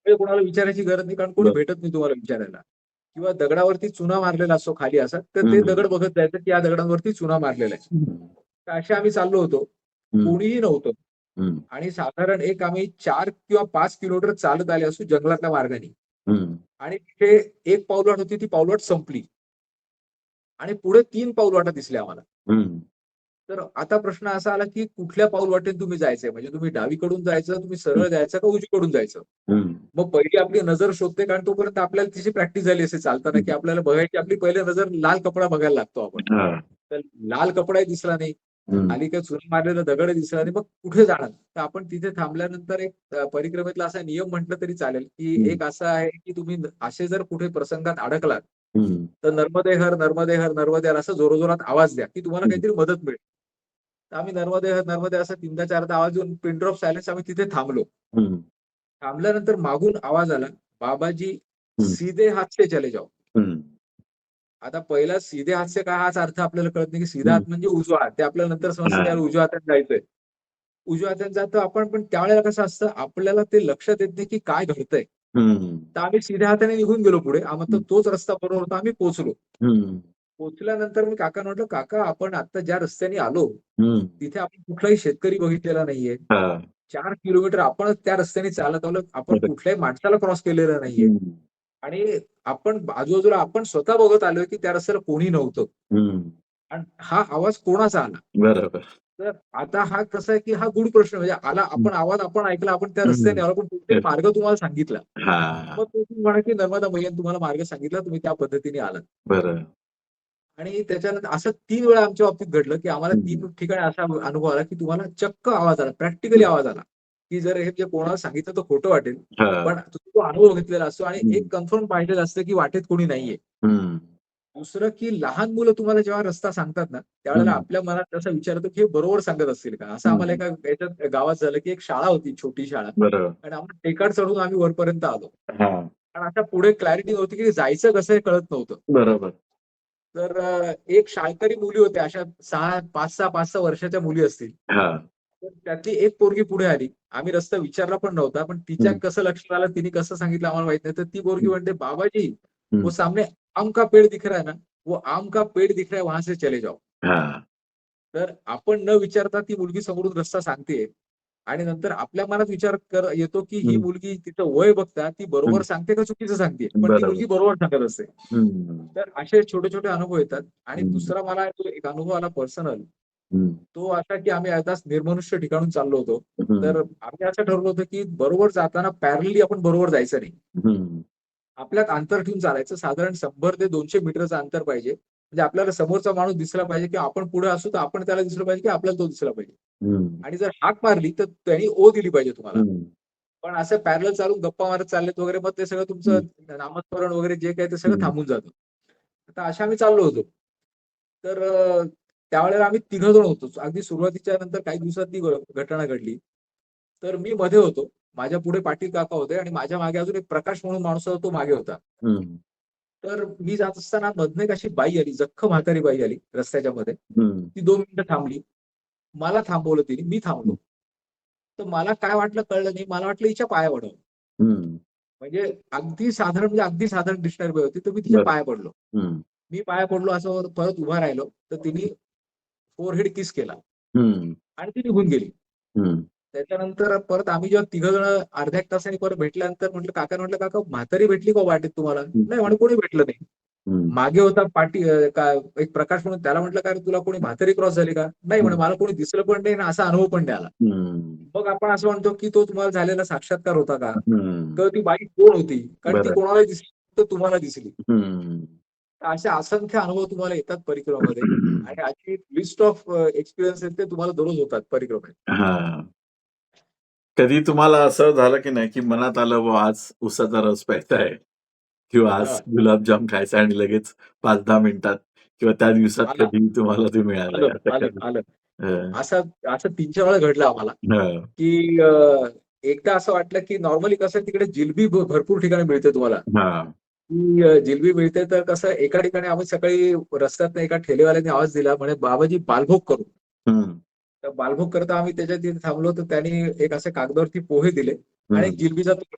ते कोणाला विचारायची गरज नाही, कारण कोणी भेटत नाही तुम्हाला विचारायला. किंवा दगडावरती चुना मारलेला असतो खाली असा, तर ते दगड बघत जायचं की या दगडांवरती चुना मारलेला आहे. तर असे आम्ही चाललो होतो. कोणीही नव्हतं. आणि साधारण आम्ही 4 किंवा 5 किलोमीटर चालत आले असू जंगलातल्या मार्गाने. आणि तिथे एक पाऊलवाट होती, ती पाऊलवाट संपली. आणि पुढे 3 पाऊलवाटा दिसल्या आम्हाला. तर आता प्रश्न असा आला, की कुठल्या पाऊलवाटेने तुम्ही जायचंय? म्हणजे तुम्ही डावीकडून जायचं, तुम्ही सरळ जायचं का उजवीकडून जायचं? मग पहिली आपली नजर शोधते, कारण तोपर्यंत आपल्याला तिची प्रॅक्टिस झाली असेल चालताना, की आपल्याला बघायची आपली पहिली नजर लाल कपडा बघायला लागतो आपण. तर लाल कपडाही दिसला नाही, हम्म. खाली काही चुना मारलेला दगडही दिसला नाही. मग कुठे जाणार? तर आपण तिथे थांबल्यानंतर एक परिक्रमेतला असा नियम म्हटलं तरी चालेल, की हम्म. एक असा आहे, की तुम्ही असे जर कुठे प्रसंगात अडकलात, हम्म. तर नर्मदे हर, नर्मदे हर, नर्मदे हर असं जोरजोरात आवाज द्या, की तुम्हाला हम्म. काहीतरी मदत मिळेल. तर आम्ही नर्मदे हर, नर्मदे असं 3दा 4दा आवाज देऊन पिन ड्रॉप सायलेन्स आम्ही तिथे थांबलो. हम्म. थांबल्यानंतर मागून आवाज आला, "बाबाजी हम्म. सीधे हात से चले जाओ." हम्म. आता पहिला सीधे हात से काय हाच अर्थ आपल्याला कळत नाही, की सीधा हम्म. हात म्हणजे उजवा हात. ते आपल्याला नंतर समजतं, की हा. यार उजव्या हाताने जायचंय. उजव्या हाताने जातो आपण, पण त्यावेळेला कसं असतं, आपल्याला ते लक्षात येत नाही, की काय घडतंय. हम्म. तर आम्ही सीध्या हाताने निघून गेलो पुढे. आम्हाला हम्म. तोच रस्ता बरोबर होता. आम्ही पोहोचलो. हम्म. पोहोचल्यानंतर मी काकांना म्हटलं, "काका आपण आता ज्या रस्त्याने आलो, हम्म. तिथे आपण कुठलाही शेतकरी बघितलेला नाहीये. हा. 4 किलोमीटर आपणच त्या रस्त्याने चालत आलो. आपण बरं. कुठल्याही माणसाला क्रॉस केलेलं नाहीये. हम्म. आणि आपण आजूबाजूला आपण स्वतः बघत आलोय, की त्या रस्त्याला कोणी नव्हतं. हम्म. आणि हा आवाज कोणाचा आला? बरोबर. तर आता हा कसा आहे, की हा गूढ प्रश्न म्हणजे आला हम्म. आपण आवाज आपण ऐकला, आपण त्या हम्म. रस्त्याने आलो, पण कोणतरी मार्ग तुम्हाला सांगितला. हा. मग तुम्ही म्हणा, की नर्मदा मैय्याने तुम्हाला मार्ग सांगितला, तुम्ही त्या पद्धतीने आलात. बरं. आणि त्याच्यानंतर असं 3 वेळा आमच्या बाबतीत घडलं, की आम्हाला हम्म. 3 ठिकाणी असा अनुभव आला, की तुम्हाला चक्क आवाज आला, प्रॅक्टिकली आवाज आला, की जर हे जे कोणाला सांगितलं तर खोटं वाटेल. हा. पण तुम्ही तो अनुभव घेतलेला असतो आणि हम्म. एक कन्फर्म पाहिलेलं असतं, की वाटेत कोणी नाहीये. हम्म. दुसरं, की लहान मुलं तुम्हाला जेव्हा रस्ता सांगतात ना, त्यावेळेला हम्म. आपल्या मनात असा विचार येतो, की हे बरोबर सांगत असतील का? असं आम्हाला हम्म. एका याच्यात गावात झालं, की एक शाळा होती, छोटी शाळा बरं. आणि आम्हाला टेकड चढून आम्ही वरपर्यंत आलो. हा. पण आता पुढे क्लॅरिटी नव्हती, की जायचं कसं हे कळत नव्हतं. बरोबर. तर एक शाळकरी मुली होत्या अशा 5-6 वर्षाच्या मुली असतील. हा. तर त्यातली एक पोरगी पुढे आली. आम्ही रस्ता विचारला पण नव्हता. पण तिच्या हम्म. कसं लक्षात आलं, तिने कसं सांगितलं आम्हाला माहीत नाही. तर ती पोरगी हम्म. म्हणते, "बाबाजी, वो हम्म. सामने आम का पेड़ दिख रहा है ना, वो आम का पेड़ दिख रहा है, वहां से चले जाओ." हा. तर आपण न विचारता ती मुलगी समोरून रस्ता सांगतेय आणि नंतर आपल्या मनात विचार येतो, की ही हम्म. मुलगी तिचं वय बघता ती बरोबर हम्म. सांगते का चुकीचं सांगते? पण ती बरोबर. मुलगी बरोबर सांगत असते. हम्म. तर असे छोटे-छोटे अनुभव येतात आणि हम्म. दुसरा मला जो एक अनुभव आला पर्सनल, हम्म. तो असा की आम्ही एकदाच निर्मनुष्य ठिकाणून चाललो होतो. हम्म. तर आम्ही असं ठरवलं होतं, की बरोबर जाताना पॅरलली आपण बरोबर जायचं नाही. हम्म. आपल्यात अंतर ठेवून चालायचं. साधारण 100 ते 200 मीटरचं अंतर पाहिजे. म्हणजे आपल्याला समोरचा माणूस दिसला पाहिजे, की आपण पुढे असू तर आपण त्याला दिसलं पाहिजे, की आपल्याला तो दिसला पाहिजे. हम्म. आणि जर हाक मारली तर त्याने ओ दिली पाहिजे तुम्हाला. हम्म. पण असं पॅरलल चालून गप्पा मारत चाललेत वगैरे मग ते सगळं तुमचं हम्म. नामस्मरण वगैरे जे काही ते सगळं हम्म. थांबून जातं. आता अशा आम्ही चाललो होतो. तर त्यावेळेला आम्ही तिघं जण होतो. अगदी सुरुवातीच्या नंतर काही दिवसात ती घटना घडली. तर मी मध्ये होतो. माझ्या पुढे पाटील काका होते आणि माझ्या मागे अजून एक प्रकाश म्हणून माणूस होता, तो मागे होता. हम्म. तर मी जात असताना मधनं एक अशी बाई आली, जख्ख म्हातारी बाई आली रस्त्याच्या मध्ये. हम्म. ती 2 मिनिटं थांबली. मला थांबवलं तिने, मी थांबलो. तर मला काय वाटलं कळलं नाही. मला वाटलं हिच्या पाया पडावं. हम्म. म्हणजे अगदी साधारण दिसणारी बाई होती. तर मी तिच्या बरं. पाया पडलो. हम्म. मी पाया पडलो असं परत उभा राहिलो. तर तिने फोरहेड किस केला हम्म. आणि ती निघून गेली. हम्म. त्याच्यानंतर परत आम्ही जेव्हा तिघं जण अर्ध्या 1 तासाने परत भेटल्यानंतर काकांना म्हटलं, "काका म्हातारी भेटली का हो वाटेत तुम्हाला?" "नाही," म्हणे, "कोणी भेटलं नाही." हम्म. मागे होता एक प्रकाश म्हणून त्याला म्हटलं, "का रे तुला कोणी म्हातारी क्रॉस झाली का?" "नाही," म्हणे, हम्म. "मला कोणी दिसलं पण नाही आणि असा अनुभव पण नाही आला." हम्म. मग आपण असं म्हणतो, की तो तुम्हाला झालेला साक्षात्कार होता का? हम्म. तर ती बाई कोण होती? कारण ती बरं. कोणालाही दिसली, तर तुम्हाला दिसली. हम्म. तर असे असंख्य अनुभव तुम्हाला येतात परिक्रमेमध्ये आणि अशी लिस्ट ऑफ एक्सपिरियन्स आहेत ते तुम्हाला दररोज होतात परिक्रमेत. हां. कधी तुम्हाला असं झालं की नाही, की मनात आलं बुवा आज उसाचा रस प्यायचा आहे किंवा आज हां, गुलाबजाम खायचा आणि लगेच 5-10 मिनिटात किंवा त्या दिवसात आला, कधी तुम्हाला ते मिळालंय आलं, असं आलं, कधी? आलं. हं. असं असं 3-4 वेळा घडलं आम्हाला, हं. की एकदा असं वाटलं, की नॉर्मली कसं तिकडे जिलबी भरपूर ठिकाणी मिळते तुम्हाला. हां. की जिलबी मिळते तर कसं एका ठिकाणी आम्ही सकाळी रस्त्यातनं एका ठेलेवाल्याने आवाज दिला म्हणे, "बाबाजी बालभोग करू." हं. तर बालभोग करता आम्ही त्याच्या तिथे थांबलो तर त्यांनी एक असे कागदावरती पोहे दिले आणि हं.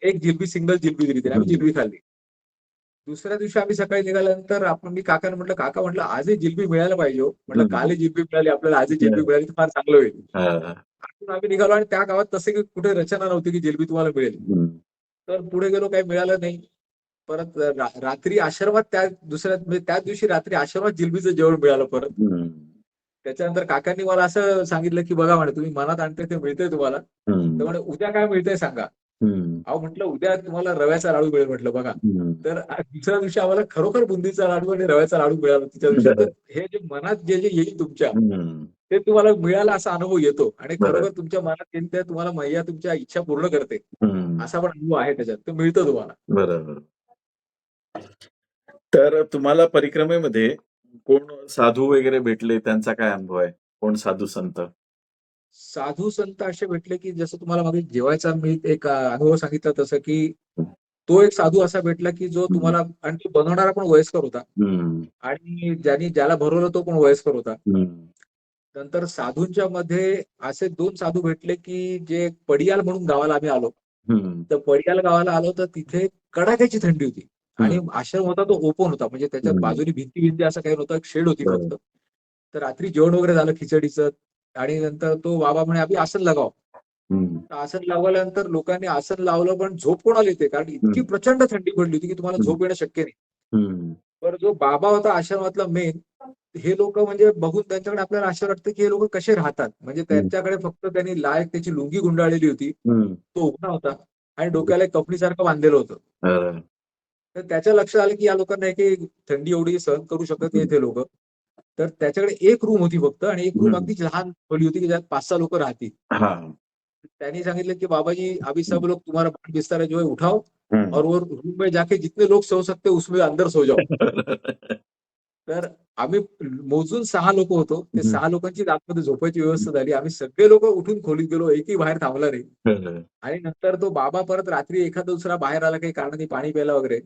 एक जिलबी सिंगल जिलबी दिली त्याने. आम्ही हं. जिलबी खाल्ली. दुसऱ्या दिवशी आम्ही सकाळी निघाल्यानंतर मी काकांना म्हटलं, "काका म्हटलं आजही जिलबी मिळायला पाहिजे हो." म्हटलं, हं. "कालही जिलबी मिळाली आपल्याला, आजही जिलबी हं. मिळाली तर फार चांगलं होईल." हां. तिथून आम्ही निघालो आणि त्या गावात तसे काही कुठे रचना नव्हती की जिलबी तुम्हाला मिळेल. हं. तर पुढे गेलो काही मिळालं नाही. परत रात्री आश्रमात म्हणजे त्याच दिवशी रात्री आश्रमात जिलबीचं जेवण मिळालं परत. हं. त्याच्यानंतर काकांनी मला असं सांगितलं, की "बघा म्हणे तुम्ही मनात आणताय ते मिळतंय तुम्हाला. तर हं. म्हणे उद्या काय मिळतंय सांगा." हम्म. अहो म्हटलं उद्या तुम्हाला रव्याचा लाडू मिळेल म्हटलं बघा. हम्म. तर दुसऱ्या दिवशी आम्हाला खरोखर बुंदीचा लाडू आणि रव्याचा लाडू मिळाला तिच्या दिवशी. तर बरं. हे जे मनात जे येईल तुमच्या, हम्म. ते तुम्हाला मिळाला असा अनुभव येतो आणि बरं. खरोखर तुमच्या मनात येईल ते तुम्हाला मैया तुमच्या इच्छा पूर्ण करते. हम्म. असा पण अनुभव आहे त्याच्यात. ते मिळतं तुम्हाला. बरोबर. तर तुम्हाला परिक्रमेमध्ये कोण साधू वगैरे भेटले, त्यांचा काय अनुभव आहे? कोण साधू संत? साधू संत असे भेटले, की जसं तुम्हाला मागे जेवायचा मी एक अनुभव सांगितला तसं, की तो एक साधू असा भेटला, की जो हं. तुम्हाला आणि तो बनवणारा पण वयस्कर होता हं. आणि ज्याला भरवलं तो पण वयस्कर होता. हं. नंतर साधूंच्या मध्ये असे 2 साधू भेटले, की जे पडियाल म्हणून गावाला आम्ही आलो. हं. तर पडियाल गावाला आलो तर तिथे कडाक्याची थंडी होती आणि हं. आश्रम होता तो ओपन होता. म्हणजे त्याच्या हं. बाजूनी भिंती-भिंती असं काही नव्हतं. एक शेड होती बरं. फक्त. तर रात्री जेवण वगैरे झालं खिचडीचं आणि नंतर तो बाबा म्हणे, "अभी आसन लगाओ." हं. तर आसन लावल्यानंतर लोकांनी आसन लावलं, पण झोप कोणाला येते? कारण इतकी हं. प्रचंड थंडी पडली होती, की तुम्हाला हं. झोप येणं शक्य नाही. हं. तर जो बाबा होता आश्रमातला मेन, हे लोकं म्हणजे बघून त्यांच्याकडे आपल्याला आश्चर्य वाटतं, की हे लोकं कसे राहतात? म्हणजे हं. त्यांच्याकडे फक्त त्यांनी लायक त्याची लुंगी गुंडाळलेली होती. हं. तो उघडा होता आणि डोक्याला एक कपडीसारखं बांधलेलं होतं. बरं. तर त्याच्या लक्षात आलं, की या लोकांना की थंडी एवढी सहन करू शकत नाहीत हं. हे लोकं. तर त्याच्याकडे एक रूम होती फक्त आणि एक रूम हं. अगदी लहान खोली होती, की ज्यात 5-6 लोकं राहतील. हां. त्यांनी सांगितलं, कि "बाबाजी अभी सब हं. लोग तुम्हारा बिस्तर जो है उठाओ हं. और वो रूम में जाके जितने लोग सो सकते हैं उसमें अंदर सो जाओ." तर आम्ही मोजून 6 लोकं होतो. ते हं. 6 लोकांचीच आतमध्ये झोपायची व्यवस्था झाली. आम्ही सगळे लोकं उठून खोलीत गेलो. एकही बाहेर थांबला नाही. हं. आणि नंतर तो बाबा परत रात्री एखादा दुसरा बाहेर आला काही कारणाने पाणी प्यायला वगैरे.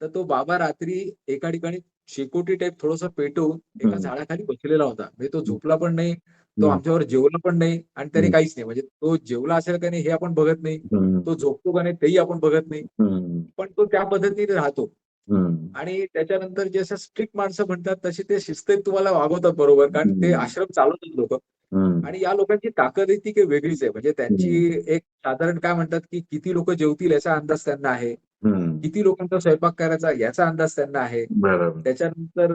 तर तो बाबा रात्री एका ठिकाणी शेकोटी टाईप थोडंसं पेटवून एका हं. झाडाखाली बसलेला होता. म्हणजे तो झोपला पण नाही, तो हं. आमच्यावर जेवला पण नाही आणि त्याने हं. काहीच नाही. म्हणजे तो जेवला असेल का नाही हे आपण बघत नाही. हं. तो झोपतो का नाही तेही आपण बघत नाही. हं. पण तो त्या पद्धतीने राहतो. हं. आणि त्याच्यानंतर जे असं स्ट्रिक्ट माणसं म्हणतात तशी ते शिस्तीत तुम्हाला वागवतात बरोबर. कारण ते हं. आश्रम चालवतात लोकं. हं. आणि या लोकांची ताकद आहे ती काही वेगळीच आहे. म्हणजे त्यांची हं. एक साधारण काय म्हणतात, की किती लोकं जेवतील याचा अंदाज त्यांना आहे. हं. किती लोकांचा स्वयंपाक करायचा याचा अंदाज त्यांना आहे. बरोबर. त्याच्यानंतर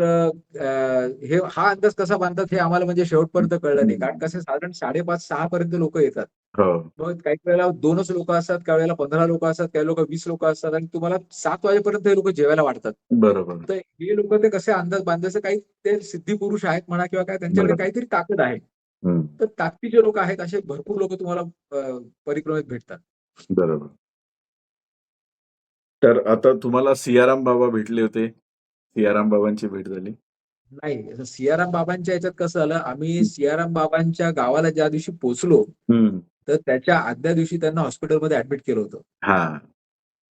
हा अंदाज कसा बांधतात हे आम्हाला म्हणजे शेवटपर्यंत कळलं नाही. कारण हं. कसं साधारण 5:30-6 पर्यंत लोकं येतात. हो. मग काही वेळेला 2च लोकं असतात, काही वेळेला 15 लोकं असतात, काही लोकं 20 लोकं असतात आणि तुम्हाला 7 वाजेपर्यंत हे लोकं जेवायला वाढतात. बरोबर. तर हे लोकं ते कसे अंदाज बांधायचे काही ते सिद्धिपुरुष आहेत म्हणा किंवा काय त्यांच्याकडे बरोबर. काहीतरी ताकद आहे. हं. तर ताकदीचे लोकं आहेत असे भरपूर लोकं तुम्हाला परिक्रमेत भेटतात. बरोबर. तर आता तुम्हाला सियाराम बाबा भेटले होते. सियाराम बाबांची भेट झाली. नाही, असं सियाराम बाबांच्या ह्याच्यात कसं झालं, आम्ही हं. सियाराम बाबांच्या गावाला ज्या दिवशी पोहोचलो, हं. तर त्याच्या आदल्या दिवशी त्यांना हॉस्पिटलमध्ये ॲडमिट केलं होतं. हां.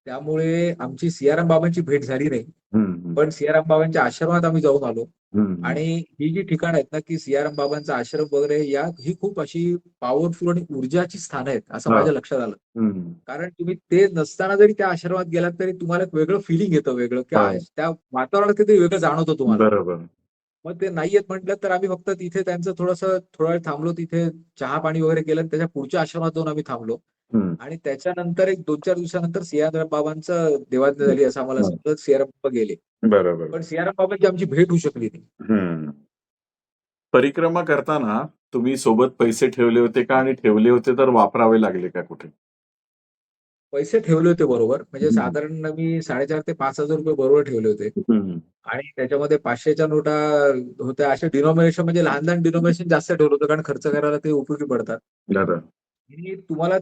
त्यामुळे आमची सियाराम बाबांची भेट झाली नाही. हं. हं. पण सियाराम बाबांच्या आश्रमात आम्ही जाऊन आलो. हं. हं. आणि ही जी ठिकाणं आहेत ना, की सियाराम बाबांचा आश्रम वगैरे ही खूप अशी पॉवरफुल आणि ऊर्जाची स्थानं आहेत, असं हां. माझ्या लक्षात आलं. हं. कारण तुम्ही ते नसताना जरी त्या आश्रमात गेलात, तरी तुम्हाला एक वेगळं फिलिंग येतं वेगळं, की हां. त्या वातावरणात काहीतरी वेगळं जाणवतं तुम्हाला. बरोबर. मग ते नाही येत म्हटलं, तर आम्ही फक्त तिथे त्यांचं थोडंसं थोडा वेळ थांबलो. तिथे चहा-पाणी वगैरे केलं आणि त्याच्या पुढच्या आश्रमात जाऊन आम्ही थांबलो. हं. आणि त्याच्यानंतर एक 2-4 दिवसानंतर सियाराम बाबांचं देवाज्ञा झाली असं आम्हाला हां. समजलं. सियाराम बाबा गेले. बरोबर. पण सियाराम बाबांची आमची भेट होऊ शकली नाही. हं. परिक्रमा करताना तुम्ही सोबत पैसे ठेवले होते का? आणि ठेवले होते तर वापरावे लागले का कुठे? पैसे ठेवले होते बरोबर. म्हणजे हं. साधारण मी 4,500 ते ₹5,000 बरोबर ठेवले होते. हं. आणि त्याच्यामध्ये 500च्या नोटा होत्या. असे डिनॉमिनेशन म्हणजे लहान-लहान डिनॉमिनेशन जास्त ठेवलं होतं, कारण खर्च करायला ते उपयोगी पडतात. बरं. आणि तुम्हाला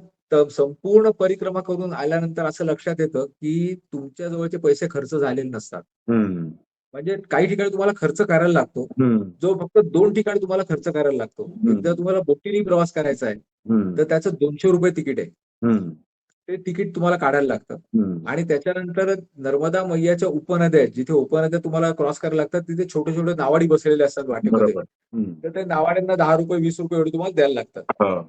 संपूर्ण परिक्रमा करून आल्यानंतर असं लक्षात येतं, की तुमच्या जवळचे पैसे खर्च झालेले नसतात. हं. म्हणजे काही ठिकाणी तुम्हाला खर्च करायला लागतो. हं. जो फक्त 2 ठिकाणी तुम्हाला खर्च करायला लागतो. एकदा हं. तुम्हाला बोटीने प्रवास करायचा आहे, हं. तर त्याचं ₹200 तिकीट आहे. हं. ते तिकीट तुम्हाला काढायला लागतं. हं. आणि त्याच्यानंतर नर्मदा मैयाच्या उपनद्या आहेत, जिथे उपनद्या तुम्हाला क्रॉस करायला लागतात, तिथे छोटे-छोटे नावाडी बसलेले असतात वाटेमध्ये. बरोबर. हं. तर त्या नावाड्यांना ₹10, ₹20 एवढे तुम्हाला द्यायला लागतात. हां.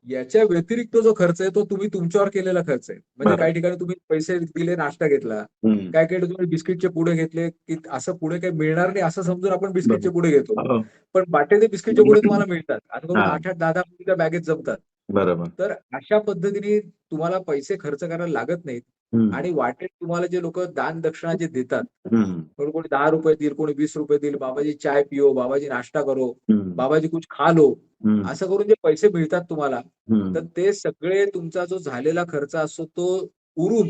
याच्या व्यतिरिक्त जो खर्च आहे, तो तुम्ही तुमच्यावर केलेला खर्च आहे. म्हणजे बरं. काही ठिकाणी तुम्ही पैसे दिले, नाश्ता घेतला. हं. काही काही तुम्ही बिस्किटचे पुडे घेतले, की असं पुढे काही मिळणार नाही असं समजून आपण बिस्किटचे बरं. पुडे घेतो. हो. पण वाटेचे बिस्किटचे पुडे तुम्हाला मिळतात. असं करून हां. 8-8, 10-10 पुडे त्या बॅगेत जमतात. बरोबर. तर अशा पद्धतीने तुम्हाला पैसे खर्च करायला लागत नाहीत. हम्म. आणि वाटेत तुम्हाला जे लोक दान दक्षिणा जे देतात, हम्म. कोणी 10 रुपये देईल, कोणी 20 रुपये देईल, बाबाजी चाय पिओ, बाबाजी नाश्ता करो, हम्म. बाबाजी कुछ खा लो, हम्म. असं करून जे पैसे मिळतात तुम्हाला, हम्म. तर ते सगळे तुमचा जो झालेला खर्च असतो तो उरून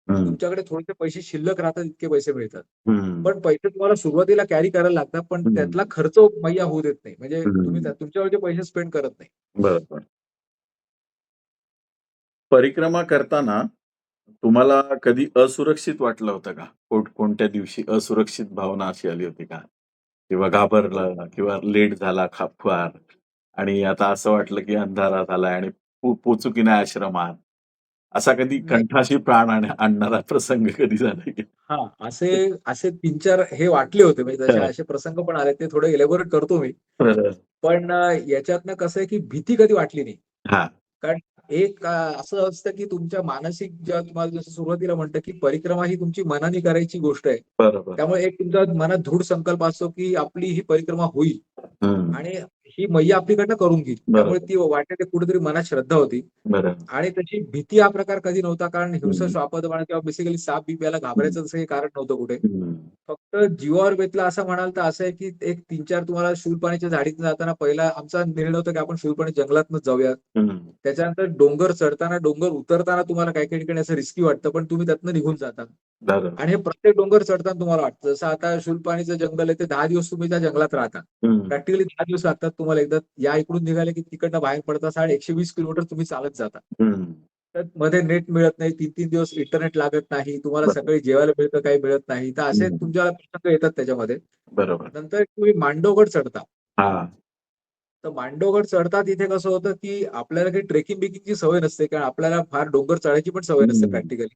हम्म. तुमच्याकडे थोडेसे पैसे शिल्लक राहतात, इतके पैसे मिळतात. हम्म. पण पैसे तुम्हाला सुरुवातीला कॅरी करायला लागतात, पण हम्म. त्यातला खर्च मैया होऊ देत नाही. म्हणजे तुम्ही हम्म. तुमच्यावरचे पैसे स्पेंड करत नाही. बरोबर. परिक्रमा करताना तुम्हाला कधी असुरक्षित वाटलं होतं का? कोणत्या दिवशी असुरक्षित भावना अशी आली होती का? किंवा घाबरलं किंवा लेट झाला फार आणि आता असं वाटलं की अंधारात आलाय आणि पोचू की नाही आश्रमात. असा कधी नाही. कंठाशी प्राण आणणारा प्रसंग कधी झालाय की? हां, असे असे 3-4 हे वाटले होते. म्हणजे तसे असे प्रसंग पण आले. ते थोडे इलॅबोरेट करतो मी. बरं. पण याच्यातनं कसं आहे, की भीती कधी वाटली नाही. हां. कारण एक असं असतं, की तुमच्या मानसिक जेव्हा तुम्हाला जसं सुरुवातीला म्हटलं, की परिक्रमा ही तुमची मनाने करायची गोष्ट आहे. बरोबर. त्यामुळे एक तुमच्या मनात दृढ संकल्प असतो, की आपली ही परिक्रमा होईल हं. आणि ही मैया आपलीकडनं करून घेईल. त्यामुळे बरोबर. ती वाटेत कुठेतरी मनात श्रद्धा होती. बरं. आणि तशी भीती हा प्रकार कधी नव्हता. कारण हिंस्र हं. श्वापदपणा किंवा बेसिकली साप-बीप याला हं. घाबरायचं तसं काही कारण नव्हतं कुठे. हं. फक्त जीवावर बेतलं असं म्हणाल तर असं आहे, की एक 3-4 तुम्हाला शूलपाणीच्या झाडीतून जाताना पहिला आमचा निर्णय होता, की आपण शूलपाणी जंगलातनच जाऊया. हं. त्याच्यानंतर डोंगर चढताना, डोंगर उतरताना तुम्हाला काही-काही ठिकाणी असं रिस्की वाटतं, पण तुम्ही त्यातनं निघून जाता. बरोबर. आणि हे प्रत्येक डोंगर चढताना तुम्हाला वाटतं. जसं आता शूलपाणीचं जंगल आहे, ते 10 दिवस तुम्ही त्या जंगलात राहता. हं. प्रॅक्टिकली 10 दिवस लागतात तुम्हाला. एकदा या इकडून निघाले, की तिकडनं बाहेर पडता 120 किलोमीटर तुम्ही चालत जाता. हं. तर मध्ये नेट मिळत नाही. 3-3 दिवस इंटरनेट लागत नाही. तुम्हाला बरोबर. सकाळी जेवायला मिळतं, काही मिळत नाही. तर असे हं. तुमच्या प्रसंग येतात त्याच्यामध्ये. बरोबर. नंतर तुम्ही मांडवगड चढता. हां. तर मांडवगड चढता तिथे कसं होतं, की आपल्याला काही ट्रेकिंग-बिकिंगची सवय नसते. कारण आपल्याला फार डोंगर चढायची पण सवय नसते हं. प्रॅक्टिकली.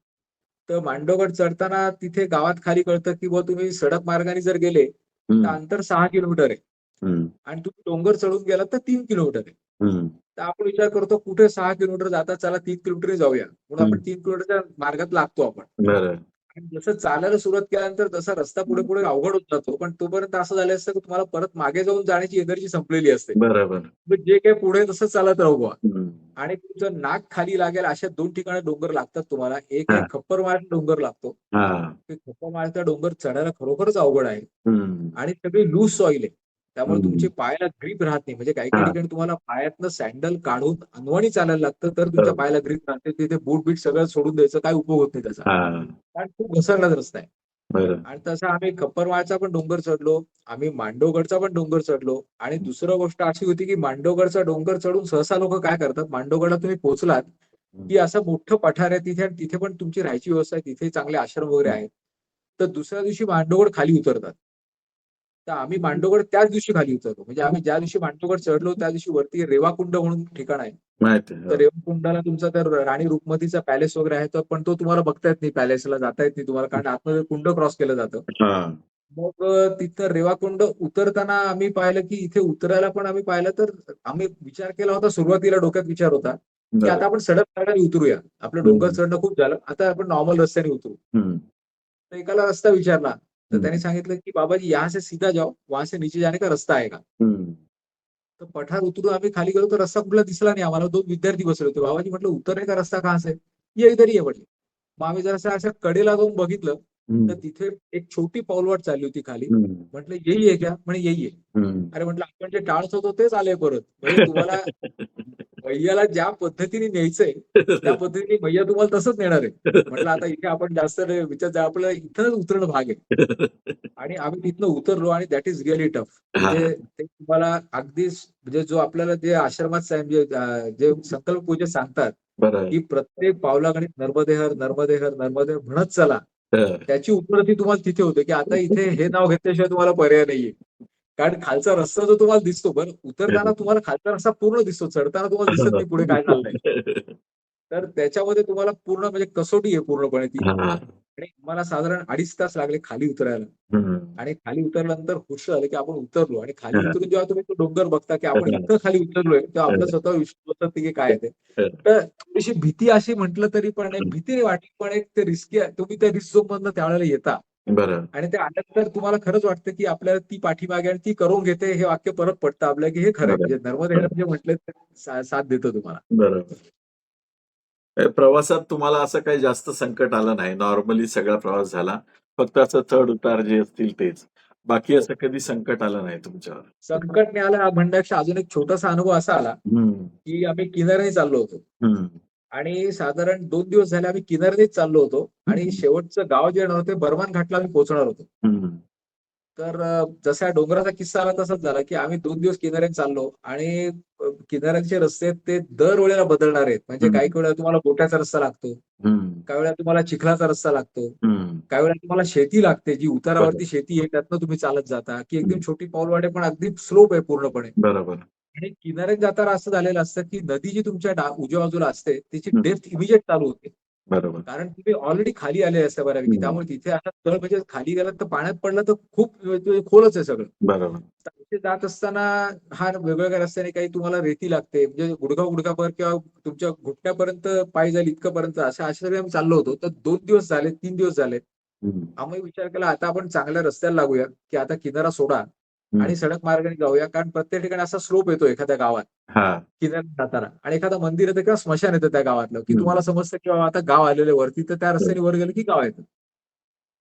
तर मांडवगड चढताना तिथे गावात खाली कळतं, की बुवा तुम्ही सडक मार्गाने जर गेले, तर हं. अंतर 6 किलोमीटर आहे. हं. आणि तुम्ही डोंगर चढून गेलात तर 3 किलोमीटर आहे. हं. तर आपण विचार करतो कुठे 6 किलोमीटर जाता, चला 3 किलोमीटर जाऊया. म्हणून हं. आपण 3 किलोमीटरच्या मार्गात लागतो आपण. बरं. आणि जसं चालायला सुरुवात केल्यानंतर तसा रस्ता पुढे-पुढे अवघड होत जातो. पण तोपर्यंत असं झालं असतं, की तुम्हाला परत मागे जाऊन जाण्याची एनर्जी संपलेली असते. बरोबर. मग जे काही पुढे तसं चालत राहू बुवा. हं. आणि तुमचं नाक खाली लागेल अशा 2 ठिकाणी डोंगर लागतात तुम्हाला. एक आहे हां. खप्परमाळचा डोंगर लागतो. हां. ते खप्परमाळचा डोंगर चढायला खरोखरच अवघड आहे. हं. आणि सगळी लूज सॉईल आहे. त्यामुळे हं. तुमच्या पायाला ग्रिप राहत नाही. म्हणजे काही-काही हां. ठिकाणी तुम्हाला पायातनं सँडल काढून अनवाणी चालायला लागतं, तर तुमच्या बरोबर. पायाला ग्रिप राहते. तिथे बूट-बीट सगळं सोडून द्यायचं, काही उपयोग होत नाही त्याचा. हां. कारण खूप घसरलाच रस्ता आहे. बरं. आणि तसं आम्ही खप्परमाळचा पण डोंगर चढलो. आम्ही मांडवगडचा पण डोंगर चढलो. आणि दुसरं गोष्ट अशी होती, की मांडवगडचा डोंगर चढून सहसा लोकं काय करतात, मांडवगडला तुम्ही पोहोचलात, हं. की असं मोठं पठार आहे तिथे आणि तिथे पण तुमची राहायची व्यवस्था आहे. तिथे चांगले आश्रम वगैरे हं. आहेत. तर दुसऱ्या दिवशी मांडवगड खाली उतरतात. तर आम्ही हं. मांडवगड त्याच दिवशी खाली उतरलो. म्हणजे आम्ही ज्या दिवशी मांडवगड चढलो, त्या दिवशी वरती रेवाकुंड म्हणून ठिकाण आहे. माहिती आहे. तर हो. रेवाकुंडाला तुमचा तर राणी रुक्मतीचा पॅलेस वगैरे आहे. तर पण तो तुम्हाला बघता येत नाही, पॅलेसला जाता येत नाही तुम्हाला, कारण आतमध्ये कुंड क्रॉस केलं जातं. हां. मग तिथं रेवाकुंड उतरताना आम्ही पाहिलं, की इथे उतरायला पण आम्ही पाहिलं, तर आम्ही विचार केला होता, सुरुवातीला डोक्यात विचार होता, की आता बरं. आपण सडक मार्गाने उतरूया. आपलं डोंगर हं. चढणं खूप झालं. आता आपण नॉर्मल रस्त्याने उतरू. हं. तर एकाला रस्ता विचारला. तर हं. त्याने सांगितलं, की "बाबाजी यहाँ से सीधा जाओ, वहाँ से नीचे जाने का रास्ता आएगा." हं. तर पठार उतरून आम्ही खाली गेलो, तर रस्ता कुठला दिसला नाही आम्हाला. 2 विद्यार्थी बसले होते. "बाबाजी," म्हटलं, "उतरने का रास्ता कहाँ से?" "ये इधर ही है," म्हटले. मग आम्ही जरासं असं कडेला जाऊन बघितलं, तर हं. तिथे एक छोटी पाऊलवाट चालली होती खाली. हं. म्हटलं, "यही है क्या?" म्हणे, "यही है." हं. अरे म्हटलं, "आपण जे टाळत होतो तेच आलंय परत." म्हणजे तुम्हाला मैयाला ज्या पद्धतीने न्यायचंय, त्या पद्धतीने मैया तुम्हाला तसंच नेणार आहे. म्हटलं, "आता इथे आपण जास्त विचार आपल्याला इथंच उतरणं भाग आहे." आणि आम्ही तिथनं उतरलो आणि दॅट इज रिअली टफ. म्हणजे हां. ते तुम्हाला अगदीच म्हणजे जो आपल्याला जे आश्रमात म्हणजे जे संकल्प पूजेत सांगतात, बरं. की प्रत्येक पावलागणिक नर्मदे हर, नर्मदे हर, नर्मदे हर म्हणत चला. हं. त्याची उपलब्धी तुम्हाला तिथे होते, की आता इथे हे नाव घेतल्याशिवाय तुम्हाला पर्याय नाहीये. कारण खालचा रस्ता जो तुम्हाला दिसतो बरं, उतरताना तुम्हाला खालचा रस्ता पूर्ण दिसतो. चढताना तुम्हाला दिसत नाही पुढे काय चाललंय. तर त्याच्यामध्ये तुम्हाला पूर्ण म्हणजे कसोटी आहे पूर्णपणे ती. हां. आणि आम्हाला साधारण 2.5 तास लागले खाली उतरायला. हं. आणि खाली उतरल्यानंतर खुश झालं, की आपण उतरलो आणि खाली हां. उतरून जेव्हा तुम्ही तो डोंगर बघता, की आपण हां. इतकं खाली उतरलोय, तेव्हा आपलं हं. स्वतःवर विश्वास बसत नाही, की काय आहे ते. हं. तर थोडीशी भीती अशी म्हटलं तरी पण एक हं. भीती नाही वाटली, पण एक ते रिस्की आहे. तुम्ही त्या रिस्क झोनमधनं त्यावेळेला येता बरं. आणि ते आल्यानंतर तुम्हाला खरंच वाटतं, की आपल्याला ती पाठीमागे आणि ती करून घेते, हे वाक्य परत पटतं आपल्याला, की हे खरं आहे. बरं. म्हणजे नर्मदे बरं. जे म्हटले ते साथ देतं तुम्हाला. बरोबर. प्रवासात तुम्हाला असं काही जास्त संकट आलं नाही. नॉर्मली सगळा प्रवास झाला. फक्त असं चढ-उतार जे असतील तेच. बाकी हो. असं कधी संकट आलं नाही तुमच्यावर? संकट नाही आलं म्हणण्यापेक्षा अजून एक छोटासा अनुभव असा आला, हं, की आम्ही किनाऱ्याने चाललो होतो हं, आणि साधारण 2 दिवस झाले आम्ही किनाऱ्यानेच चाललो होतो आणि हं, शेवटचं गाव जे येणार होते बर्मान घाटला आम्ही पोहोचणार होतो. हं, तर जसा डोंगराचा किस्सा आला तसाच झाला, की आम्ही 2 दिवस किनाऱ्याने चाललो आणि किनाऱ्यांचे रस्ते ते दरवेळेला बदलणार आहेत. म्हणजे हं, काही वेळेला तुम्हाला गोट्याचा रस्ता लागतो, हं, काही वेळेला तुम्हाला चिखलाचा रस्ता लागतो, हं. काही वेळेला तुम्हाला शेती लागते, जी बरोबर. उतारावरती शेती आहे त्यातनं तुम्ही चालत जाता, की हं. एकदम छोटी पाऊलवाट पण अगदी स्लोप आहे पूर्णपणे. बरोबर. आणि किनाऱ्यात जाताना असं झालेलं असतं, की नदी जी तुमच्या उजव्या बाजूला असते, त्याची हं. डेप्थ इमिजिएट चालू होते. बरोबर. कारण तुम्ही ऑलरेडी खाली आले असता बऱ्यापैकी. हं. त्यामुळे तिथे आता तळ म्हणजे खाली गेलात तर पाण्यात पडलं तर खूप खोलच आहे सगळं. बरोबर. तर तिथे जात असताना हा वेगवेगळ्या रस्त्याने काही तुम्हाला रेती लागते. म्हणजे गुडघा-गुडघाभर किंवा तुमच्या घुटण्यापर्यंत पाय जाईल इतकंपर्यंत अशा तऱ्हे आम्ही चाललो होतो. तर 2 दिवस झाले, 3 दिवस झाले. हं. आम्ही विचार केला आता आपण चांगल्या रस्त्याला लागूया, की आता किनारा सोडा हं. आणि सडक मार्गाने जाऊया. कारण प्रत्येक ठिकाणी असा स्लोप येतो एखाद्या गावात. हां. किनाऱ्याने जाताना आणि एखादं मंदिर येतं किंवा स्मशान येतं त्या गावातलं, की हं. तुम्हाला समजतं की बाबा आता गाव आलेलं आहे वरती, तर त्या बरं. रस्त्याने वर गेलं की गाव येतं.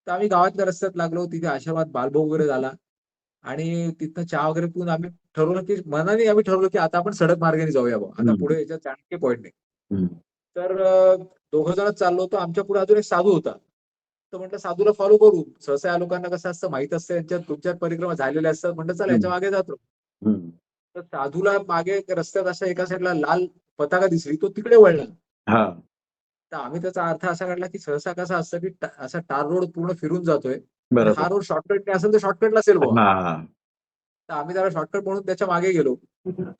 तर आम्ही गावातल्या रस्त्यात लागलो. तिथे आश्रमात बालभोग वगैरे झाला आणि तिथनं चहा वगैरे पिऊन आम्ही ठरवलं, की मनाने आम्ही ठरवलं, की आता आपण सडक मार्गाने जाऊया बुवा. आता हं. पुढे याच्यात जाण्याची पॉइंट नाही. हं. तर दोघं जणच चाललो होतो. आमच्या पुढे अजून एक साधू होता. तर म्हटलं साधूला फॉलो करू. सहसा या लोकांना कसं असतं माहीत असतं यांच्या 2-4 परिक्रमा झालेल्या असतात. म्हटलं चला हं. याच्या मागे जातो. हं. तर साधूला मागे रस्त्यात अशा एका साईडला लाल पताका दिसली. तो तिकडे वळला. हां. तर आम्ही त्याचा अर्थ असा काढला, की सहसा कसं असतं, की असा टार रोड पूर्ण फिरून जातोय आणि बरोबर. हा रोड शॉर्टकटने असेल तर शॉर्टकटला असेल बुवा. हां. तर आम्ही त्याला शॉर्टकट म्हणून त्याच्या मागे गेलो.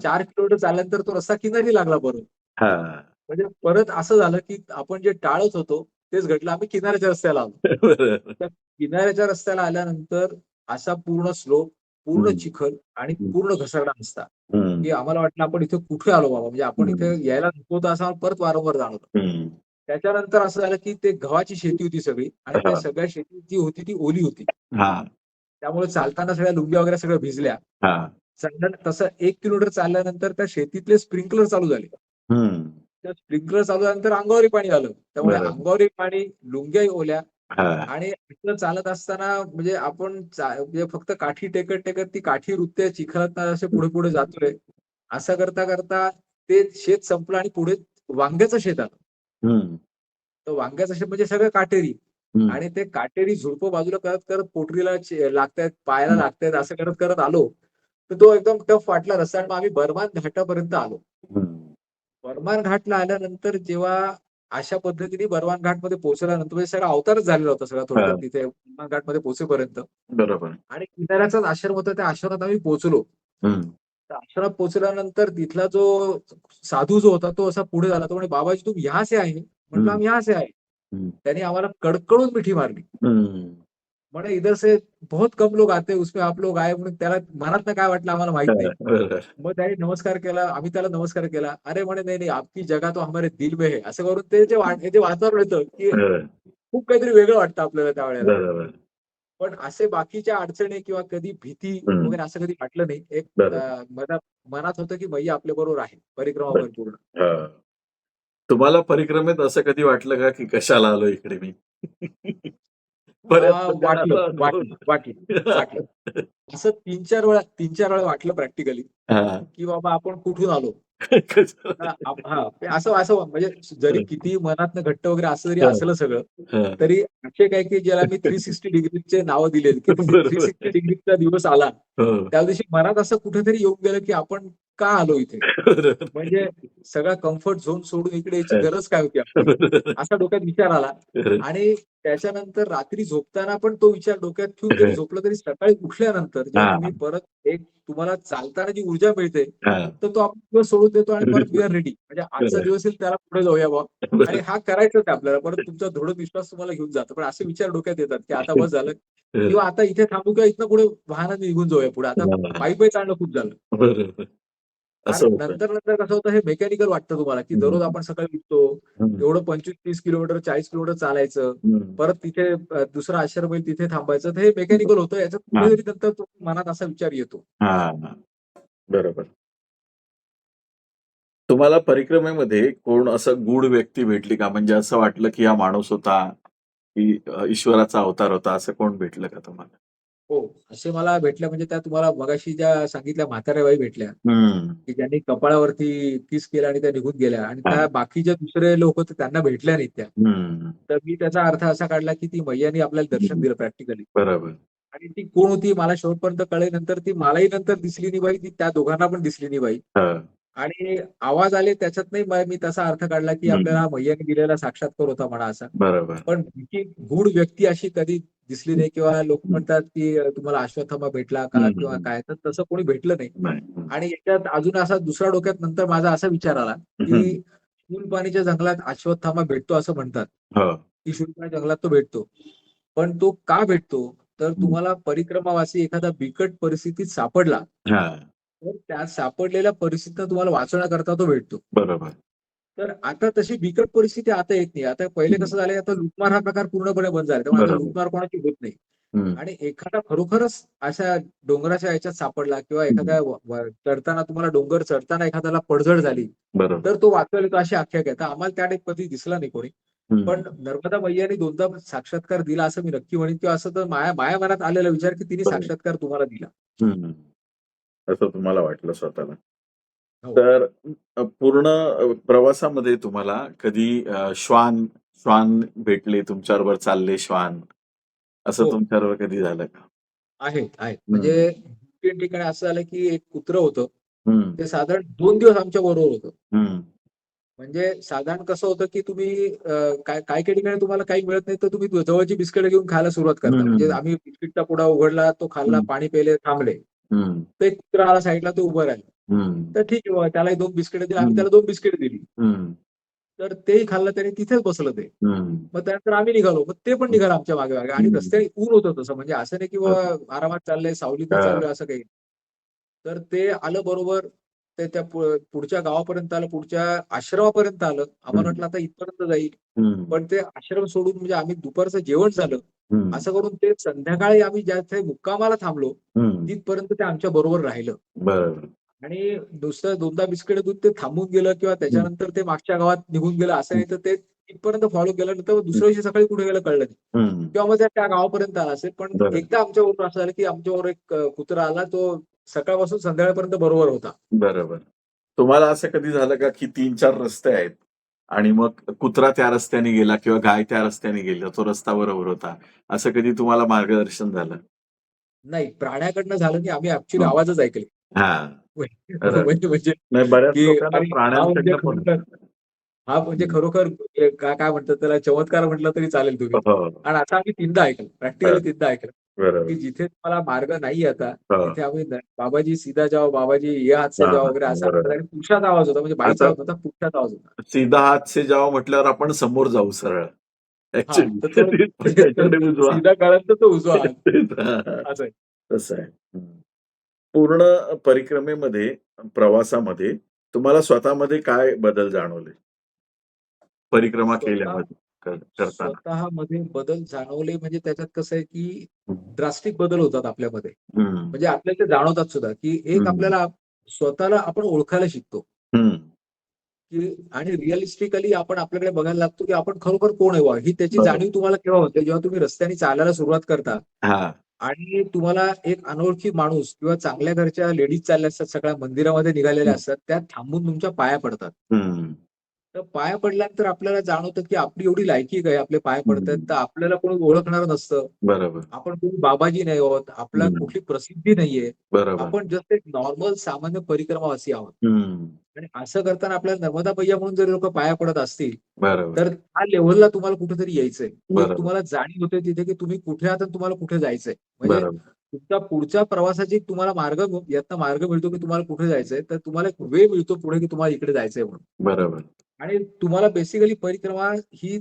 4 किलोमीटर चालल्यानंतर तो रस्ता किनारी लागला परत. हां. म्हणजे परत असं झालं, की आपण जे टाळत होतो तेच घडलं. आम्ही किनाऱ्याच्या रस्त्याला आलो. बरोबर. तर किनाऱ्याच्या रस्त्याला आल्यानंतर असा पूर्ण स्लोप, पूर्ण हं. चिखल आणि हं. पूर्ण घसरडा रस्ता, हं. की आम्हाला वाटलं आपण इथे कुठे आलो बाबा? म्हणजे आपण इथे हं. यायला नको होतं असं आम्हाला परत वारंवार जाणवलं. हं. त्याच्यानंतर असं झालं, की ते गव्हाची शेती होती सगळी आणि त्या हां. सगळ्या शेती जी होती ती ओली होती. हां. त्यामुळे चालताना सगळ्या लुंग्या वगैरे सगळ्या भिजल्या. हां. तसं 1 किलोमीटर चालल्यानंतर त्या शेतीतले स्प्रिंकलर चालू झाले. हं. त्या स्प्रिंकलर चालू झाल्यानंतर अंगावरही पाणी आलं. त्यामुळे बरोबर. अंगावरही पाणी, लुंग्याही ओल्या हां. आणि इथनं चालत असताना म्हणजे आपण म्हणजे फक्त काठी टेकत-टेकत ती काठी रुतते चिखलातनं असे पुढे-पुढे जातोय. असं करता-करता ते शेत संपलं आणि पुढे वांग्याचं शेत आलं. हं. तर वांग्याचं शेत म्हणजे सगळं काटेरी हं. आणि ते काटेरी झुडपं बाजूला करत-करत पोटरीला लागतायत, पायाला हं. लागतायत असं करत-करत आलो. तर तो एकदम टफ वाटला रस्ता आणि मग आम्ही बर्मान घाटापर्यंत आलो. हं. बर्मान घाटला आल्यानंतर जेव्हा अशा पद्धतीने बर्मान घाटमध्ये पोहोचल्यानंतर म्हणजे सगळा अवतारच झालेला होता सगळा थोडक्यात हां. तिथे बर्मान घाटमध्ये पोहोचेपर्यंत बरोबर. आणि किनाऱ्याचाच आश्रम होता. त्या आश्रमात आम्ही पोहोचलो. हं. तर आश्रमात पोहोचल्यानंतर तिथला जो साधू जो होता तो असा पुढे झाला. तो म्हणे, "बाबाजी तुम यहाँ से आए हैं?" म्हटलं, हं. "हम यहाँ से आए." हं. त्याने आम्हाला कडकडून मिठी मारली. हं. म्हणे, "इधर से बहुत कम लोग आते हैं, उसमें आप लोग आए." म्हणून त्याला मनातनं काय वाटलं आम्हाला माहीत हां. नाही. बरोबर. मग त्याने नमस्कार केला. आम्ही त्याला नमस्कार केला. अरे म्हणे, "नहीं, नहीं, आपकी जगह तो हमारे दिल में है." असं करून ते जे वातावरण येतं, की हं. खूप काहीतरी वेगळं वाटतं आपल्याला त्यावेळेला. बरोबर. पण असे बाकीच्या अडचणी किंवा कधी भीती हं. वगैरे असं कधी वाटलं नाही. एक बरोबर. मनात होतं, की मैया आपल्याबरोबर आहे. परिक्रमाभर बरं. पूर्ण. हां. तुम्हाला परिक्रमेत असं कधी वाटलं का, की कशाला आलो इकडे मी? बऱ्याच लोकांना वाटलं, असा अनुभव वाटलं, वाटलं, वाटलं. असं 3-4 वेळा वाटलं प्रॅक्टिकली, हां. की बाबा आपण कुठून आलो? कसं? ते असं असं म्हणजे जरी किती मनातनं घट्ट वगैरे असं जरी हं, असलं सगळं, हं. तरी असे काही की ज्याला मी 360 डिग्रीचे नावं दिलेत, की बरोबर 360 आहे. डिग्रीचा दिवस आला. हो. त्या दिवशी मनात असं कुठेतरी येऊन गेलं, की आपण का आलो इथे? बरोबर म्हणजे सगळा कम्फर्ट झोन सोडून इकडे यायची आहे. गरज काय होती आपली? बरोबर. असा डोक्यात विचार आला खरं. आणि त्याच्यानंतर रात्री झोपताना पण तो विचार डोक्यात ठेवून जरी हं. झोपलं तरी सकाळी उठल्यानंतर जेव्हा तुम्ही हां, परत एक तुम्हाला चालताना जी ऊर्जा मिळते, हां. तर तो आपण दिवस सोडून देतो आणि परत वी आर रेडी. म्हणजे आजचा खरं. दिवस येईल त्याला पुढे जाऊया बुवा आणि बरोबर. हा करायचाच आहे आपल्याला. परत तुमचा दृढ विश्वास तुम्हाला घेऊन जातो. पण असे विचार डोक्यात येतात, की आता बस झालं हं. किंवा आता इथे थांबू किंवा इथनं पुढे वाहनाने निघून जाऊया पुढे. आता हां. पायी-पायी चालणं खूप झालं. बरोबर. असं आणि होतं. नंतर कसं होतं हे मेकॅनिकल वाटतं तुम्हाला, की हं, दररोज आपण सकाळी उठतो, हं, एवढं 25-30 किलोमीटर, 40 किलोमीटर चालायचं. हं. परत तिथे दुसरा आश्रम होईल तिथे थांबायचं. तर हे मेकॅनिकल होतं. याच्यात हां, कुठेतरी नंतर तो मनात असा विचार येतो. हां, हां. बरोबर. तुम्हाला परिक्रमेमध्ये कोण असं गूढ व्यक्ती भेटली का? म्हणजे असं वाटलं की हा माणूस होता, की ईश्वराचा अवतार होता, असं कोण भेटलं का तुम्हाला? हो, असे मला भेटल्या म्हणजे त्या तुम्हाला मगाशी ज्या सांगितल्या म्हाताऱ्या बाई भेटल्या, हं. की ज्यांनी कपाळावरती किस केला आणि त्या निघून गेल्या आणि त्या हां. बाकीचे दुसरे लोक होते त्यांना भेटल्या नाहीत त्या. हं. तर मी त्याचा अर्थ असा काढला, की ती मैयानी आपल्याला दर्शन हं. दिलं प्रॅक्टिकली. बरोबर. आणि ती कोण होती मला शेवटपर्यंत कळेनंतर ती मलाही नंतर दिसली नाही बाई, ती त्या दोघांना पण दिसली नाही बाई. हां. आणि आवाज आले त्याच्यातनही मी तसा अर्थ काढला, की आपल्याला हं. हा मैयाने दिलेला साक्षात्कार होता म्हणा असा. बरोबर. पण ही गूढ व्यक्ती अशी कधी दिसली नाही किंवा लोक हं. म्हणतात, की तुम्हाला अश्वत्थामा भेटला हं, का हं, किंवा हं. काय? तर तसं कोणी भेटलं नाही. नाही. हं. आणि याच्यात अजून असा दुसरा डोक्यात नंतर माझा असा विचार आला, हं. की शूलपाणीच्या जंगलात अश्वत्थामा भेटतो असं म्हणतात, हो. की शूलपाणी जंगलात तो भेटतो. पण तो का भेटतो? तर हं. तुम्हाला परिक्रमावासी एखादा बिकट परिस्थितीत सापडला, हां. तर त्या सापडलेल्या परिस्थितीतून तुम्हाला वाचवण्याकरता तो भेटतो. बरोबर. तर आता तशी बिकट परिस्थिती आता येत नाही. आता पहिले हं. कसं झालंय, आता लुटमार हा प्रकार पूर्णपणे बंद झाला. त्यामुळे आता बरोबर. लुटमार कोणाची होत नाही. हं. आणि एखादा खरोखरच अशा डोंगराच्या ह्याच्यात सापडला किंवा हं. एखाद्या चढताना तुम्हाला डोंगर चढताना एखाद्याला पडझड झाली, बरोबर. तर तो वाचवेल येतो अशी आख्यायिका आहे. तर आम्हाला त्या टाईप कधी दिसला नाही कोणी. हं. पण नर्मदा मैयाने दोनदा साक्षात्कार दिला असं मी नक्की म्हणेन किंवा असं तर माझ्या माझ्या मनात आलेला विचार, की तिने बरोबर. साक्षात्कार तुम्हाला दिला. हं. असं तुम्हाला वाटलं स्वतःला. हो, तर पूर्ण प्रवासामध्ये तुम्हाला कधी श्वान श्वान भेटले, तुमच्याबरोबर चालले श्वान, असं हो. तुमच्याबरोबर कधी झालं का? आहेत, आहेत. हं. म्हणजे 2-3 ठिकाणी असं झालं, की एक कुत्रं होतं. हं. ते साधारण 2 दिवस आमच्या बरोबर होतं. हं. म्हणजे साधारण कसं होतं, की तुम्ही काही-काही ठिकाणी तुम्हाला काही मिळत नाही, तर तुम्ही जवळची बिस्किटं घेऊन खायला सुरुवात करता. म्हणजे हं. आम्ही बिस्किटचा पुडा उघडला, तो खाल्ला, हं. पाणी प्यायले, थांबले. हं. तर एक कुत्रा आला साइडला, तो उभं राहिला. हं. तर ठीक आहे बाबा, त्यालाही 2 बिस्किटं दिली. आम्ही हं. त्याला 2 बिस्किटं दिली. हं. तर तेही खाल्लं, त्याने तिथेच बसलं ते. हं. मग त्यानंतर आम्ही निघालो. मग ते पण निघालं आमच्या मागे-मागे आणि हं. रस्त्याने ऊन होतं तसं. म्हणजे असं नाही, की बरोबर. बाबा आरामात चाललंय, सावलीतच हां. चाललोय असं काही. तर ते आलं बरोबर. ते त्या पुढच्या गावापर्यंत आलं, पुढच्या आश्रमापर्यंत आलं. आम्हाला हं. वाटलं आता इथपर्यंत जाईल. हं. पण ते आश्रम सोडून म्हणजे आम्ही दुपारचं जेवण झालं. हं. असं करून ते संध्याकाळी आम्ही ज्या इथे मुक्कामाला थांबलो, हं. तिथपर्यंत ते आमच्या बरोबर राहिलं. बरोबर. आणि नुसतं 2दा बिस्किटं दूध ते थांबून गेलं किंवा हं. त्याच्यानंतर ते मागच्या गावात निघून गेलं असं हं. नाही, तर ते तिथपर्यंत फॉलो केलं. नंतर हं. दुसऱ्या दिवशी सकाळी कुठे गेलं कळलं नाही. हं. किंवा मग त्या गावापर्यंत आला असेल. पण बरोबर. एकदा आमच्याबरोबर असं झालं, की आमच्याबरोबर एक कुत्रा आला. तो सकाळपासून संध्याकाळपर्यंत बरोबर होता. बरोबर. तुम्हाला असं कधी झालं का, की 3-4 रस्ते आहेत आणि मग कुत्रा त्या रस्त्याने गेला किंवा गाय त्या रस्त्याने गेली, तो रस्ता बरोबर होता. असं कधी तुम्हाला मार्गदर्शन झालं? नाही, प्राण्याकडनं झालं नाही. आम्ही ॲक्चुअली हं. आवाजच ऐकले. हां. म्हणजे खरं. म्हणजे नाही बऱ्याच की लोकांना आणि हा म्हणजे प्राण्यांकडनं पण खरोखर हा म्हणजे हं. खरोखर काय काय म्हणतात त्याला चमत्कार म्हटलं तरी चालेल तुम्ही. हो. आणि असं आम्ही 3दा ऐकलं. हां. प्रॅक्टिकली 3दा ऐकलं, की बरोबर. जिथे तुम्हाला मार्ग नाहीये आता, हो. तिथे आम्ही बाबाजी सीधा जाओ, बाबाजी ये हात से हां, जाओ हां. वगैरे असा आवाज बरोबर. आणि पुरुषाचा आवाज होता. म्हणजे बाईचा आता आवाज नव्हता, पुरुषाचा आवाज होता. सीधा हात से जाओ म्हटल्यावर आपण समोर जाऊ सरळ. हां, ॲक्चुअली तर तो म्हणजे तो त्याच्याकडे उजवा. सीधा कळाला तर तो उजवा हात तेच. हां, हां. असं आहे. तसं आहे. हं. पूर्ण परिक्रमेमध्ये, प्रवासामध्ये तुम्हाला स्वतःमध्ये काय बदल जाणवले? परिक्रमा स्वतः केल्यामध्ये करताना? स्वतःमध्ये बदल जाणवले म्हणजे त्याच्यात कसं आहे, की हं. ड्रास्टिक बदल होतात आपल्यामध्ये. हं. म्हणजे आपल्याला ते जाणवतात सुद्धा, की एक हं. आपल्याला स्वतःला आपण ओळखायला शिकतो, हं. की आणि रिअलिस्टिकली आपण आपल्याकडे बघायला लागतो, की आपण खरोखर कोण आहे बुवा? ही त्याची बरोबर. जाणीव तुम्हाला केव्हा होते? जेव्हा तुम्ही रस्त्याने चालायला सुरुवात करता हां. आणि तुम्हाला एक अनोळखी माणूस किंवा चांगल्या घरच्या लेडीज चालल्या असतात, सगळ्या मंदिरामध्ये निघालेल्या हं. असतात, त्या थांबून तुमच्या पाया पडतात. हं. तर पाया पडल्यानंतर आपल्याला जाणवतं, की आपली एवढी लायकी काय? आपले पाय पडतायत, तर हं. आपल्याला कोणी ओळखणार नसतं. बरोबर. आपण कोणी बाबाजी नाही आहोत, आपल्याला हं. कुठली प्रसिद्धी नाहीये. बरोबर. आपण जस्ट एक नॉर्मल सामान्य परिक्रमावासी आहोत. हं. आणि असं करताना आपल्याला नर्मदा मैया म्हणून जर लोकं पाया पडत असतील, बरोबर. तर त्या लेव्हलला तुम्हाला कुठेतरी यायचंय. एक बरोबर. तुम्हाला जाणीव होते तिथे, की तुम्ही कुठे आहात आणि तुम्हाला कुठे जायचंय. म्हणजे बरोबर. तुमच्या पुढच्या प्रवासाची तुम्हाला यातनं मार्ग मिळतो, की तुम्हाला कुठे जायचंय. तर तुम्हाला एक वे मिळतो पुढे, की तुम्हाला इकडे जायचंय म्हणून. बरोबर. आणि तुम्हाला बेसिकली परिक्रमा ही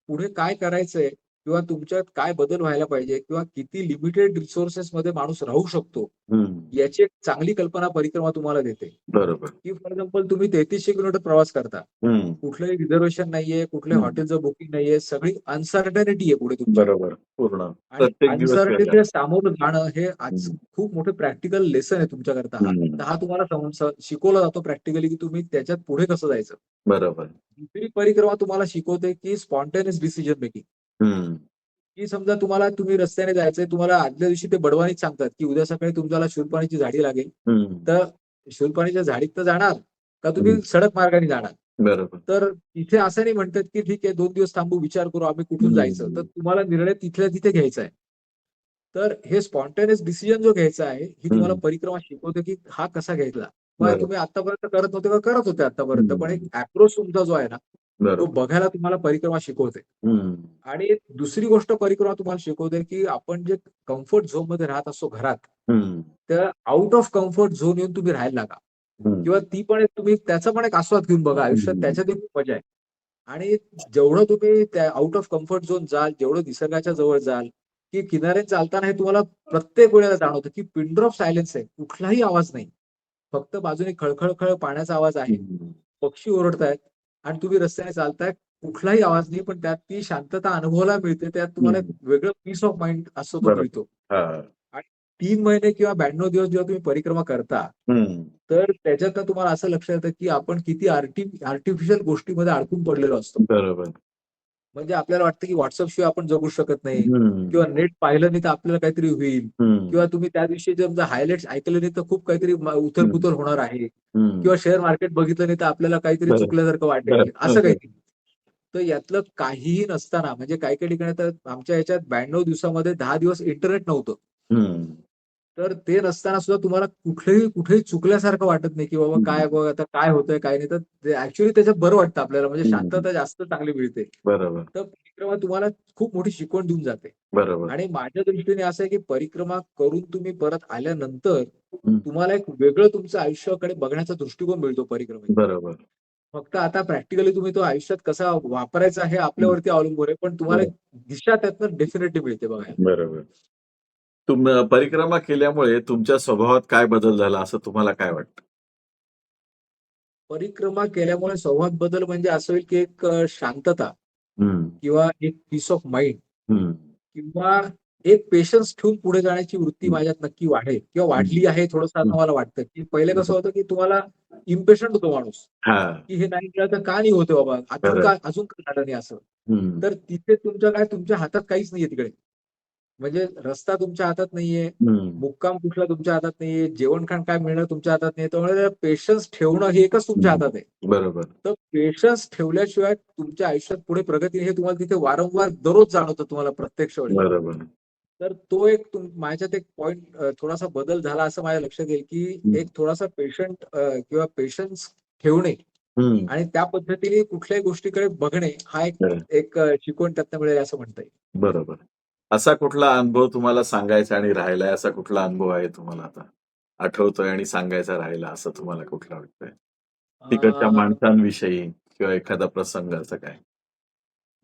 पुढे काय करायचंय, किंवा तुमच्यात काय बदल व्हायला पाहिजे किंवा किती लिमिटेड रिसोर्सेस मध्ये माणूस राहू शकतो हम्म. याची एक चांगली कल्पना परिक्रमा तुम्हाला देते. बरोबर. की फॉर एक्झाम्पल तुम्ही 3300 किलोमीटर प्रवास करता, हम्म. कुठलंही रिझर्वेशन नाहीये, कुठल्याही हम्म. हॉटेलचं बुकिंग नाहीये, सगळी अनसर्टनिटी आहे पुढे तुमच्या. बरोबर. पूर्ण आणि प्रत्येक दिवस वेगळा. अनसर्टनिटीला सामोरं जाणं हे आज हम्म. खूप मोठं प्रॅक्टिकल लेसन आहे तुमच्याकरता हा. हम्म. तर हा तुम्हाला शिकवला जातो प्रॅक्टिकली की तुम्ही त्याच्यात पुढे कसं जायचं. बरोबर. दुसरी परिक्रमा तुम्हाला शिकवते की स्पॉन्टेनियस डिसिजन मेकिंग. हम्म. की समजा तुम्ही रस्त्याने जायचंय, तुम्हाला आदल्या दिवशी ते बडवानीच सांगतात की उद्या सकाळी तुम्हाला शूलपाणीची झाडी लागेल. हम्म. तर शूलपाणीच्या झाडीत तर जाणार का हम्म. तुम्ही सडक मार्गाने जाणार. बरोबर. तर इथे असं नाही म्हणतात की ठीक आहे 2 दिवस थांबू, विचार करू आम्ही कुठून जायचं. तर हम्म. तुम्हाला निर्णय तिथल्या तिथे घ्यायचा आहे. तर हे स्पॉन्टेनियस डिसिजन जो घ्यायचा आहे, ही तुम्हाला हम्म. परिक्रमा शिकवते की हा कसा घ्यायचा. मग बरोबर. तुम्ही आतापर्यंत करत नव्हते का? करत होते आतापर्यंत. पण एक हम्म. अप्रोच तुमचा जो आहे ना, तो बरोबर. बघायला तुम्हाला परिक्रमा शिकवते. हम्म. आणि दुसरी गोष्ट परिक्रमा तुम्हाला शिकवते की आपण जे कम्फर्ट झोन मध्ये राहत असतो घरात, हम्म. तर आउट ऑफ कम्फर्ट झोन येऊन तुम्ही राहायला लागा. हम्म. किंवा ती पण एक तुम्ही त्याचा पण एक आस्वाद घेऊन बघा आयुष्यात, हम्म. त्याच्यात एक मजा आहे. आणि जेवढं तुम्ही त्या आउट ऑफ कम्फर्ट झोन जाल, जेवढं निसर्गाच्या जवळ जाल, की किनाऱ्यात चालताना हे तुम्हाला प्रत्येक वेळेला जाणवतं की पिन ड्रॉप सायलेन्स आहे. कुठलाही आवाज नाही. फक्त बाजूने खळखळ पाण्याचा आवाज आहे. हम्म. पक्षी ओरडतायत आणि तुम्ही रस्त्याने चालताय. कुठलाही आवाज नाही, पण त्यात ती शांतता अनुभवायला मिळते. त्यात तुम्हाला एक हम्म. वेगळं पीस ऑफ माइंड असतो तो बरोबर. मिळतो. हा. आणि 3 महिने किंवा 92 दिवस जेव्हा तुम्ही परिक्रमा करता, हम्म. तर त्याच्यातनं तुम्हाला असं लक्षात येतं की आपण किती आर्टिफिशियल गोष्टीमध्ये अडकून पडलेलो असतो. बरोबर. म्हणजे आपल्याला वाटतं की WhatsApp शिवाय आपण जगू शकत नाही हम्म. किंवा नेट पाहिलं नाही तर आपल्याला काहीतरी होईल हम्म. किंवा तुम्ही त्या दिवशी जर हायलाइट्स ऐकले नाही तर खूप काहीतरी हम्म. उथल-पुथल होणार आहे हम्म. किंवा शेअर मार्केट बघितलं नाही तर आपल्याला काहीतरी बरोबर. चुकल्यासारखं वाटेल, असं बरोबर. काहीतरी. तर यातलं काहीही नसताना म्हणजे काही-काही ठिकाणी तर आमच्या ह्याच्यात 92 दिवसामध्ये 10 दिवस इंटरनेट नव्हतं. हम्म. तर ते नसताना सुद्धा तुम्हाला कुठेही चुकल्यासारखं वाटत नाही, की बाबा काय हम्म. बघ आता काय होतंय, काय नाही. तर ते ॲक्चुअली त्याच्यात बरं वाटतं आपल्याला म्हणजे हम्म. शांतता जास्त चांगली मिळते. बरोबर. तर परिक्रमा तुम्हाला खूप मोठी शिकवण देऊन जाते. बरोबर. आणि माझ्या दृष्टीने असं आहे, की परिक्रमा करून तुम्ही परत आल्यानंतर हम्म. तुम्हाला एक वेगळं तुमचं आयुष्याकडे बघण्याचा दृष्टिकोन मिळतो परिक्रमेत. बरोबर. फक्त आता प्रॅक्टिकली तुम्ही तो आयुष्यात कसा वापरायचा हे हम्म. आपल्यावरती अवलंबून आहे. पण तुम्हाला बरोबर. एक दिशा त्यातनं डेफिनेटली मिळते बघायला. बरोबर. परिक्रमा केल्यामुळे तुमच्या स्वभावात काय बदल झाला असं तुम्हाला काय वाटतं? परिक्रमा केल्यामुळे संवाद बदल म्हणजे असं होईल, की एक शांतता हम्म. किंवा एक पीस ऑफ माइंड हम्म. किंवा एक पेशन्स ठेवून पुढे जाण्याची वृत्ती हम्म. माझ्यात नक्की वाढेल किंवा हम्म. वाढली आहे थोडंसं हम्म. असं मला वाटतं, की पहिले कसं होतं, की तुम्हाला इम्पेशंट होतो माणूस, हा. की हे नाही मिळालं तर का नाही होते बाबा? खरं. अजून का झालं नाही असं? हम्म. तर तिथे तुमच्या हातात काहीच नाहीये तिकडे. म्हणजे रस्ता तुमच्या हातात नाहीये, हम्म. मुक्काम कुठला तुमच्या हातात नाहीये, जेवण-खाण काय मिळणं तुमच्या हातात नाहीये. त्यामुळे पेशन्स ठेवणं हे एकच तुमच्या हम्म. हातात आहे. बरोबर. तर पेशन्स ठेवल्याशिवाय तुमच्या आयुष्यात पुढे प्रगती हे तुम्हाला तिथे वारंवार दररोज जाणवतं तुम्हाला प्रत्यक्ष वेळेला. बरोबर. तर तो एक माझ्यात एक पॉइंट थोडासा बदल झाला असं माझ्या लक्षात येईल, की हम्म. एक थोडासा किंवा पेशन्स ठेवणे हम्म. आणि त्या पद्धतीने कुठल्याही गोष्टीकडे बघणे हा एक खरं. एक शिकवण त्यातनं मिळेल असं म्हणता येईल. बरोबर. असा कुठला अनुभव तुम्हाला सांगायचा आणि राहिलाय असा कुठला अनुभव आहे तुम्हाला आता? आठवतोय आणि सांगायचा राहिला असं तुम्हाला कुठला वाटतंय? तिकडच्या अ, माणसांविषयी किंवा एखादा प्रसंग असं काय?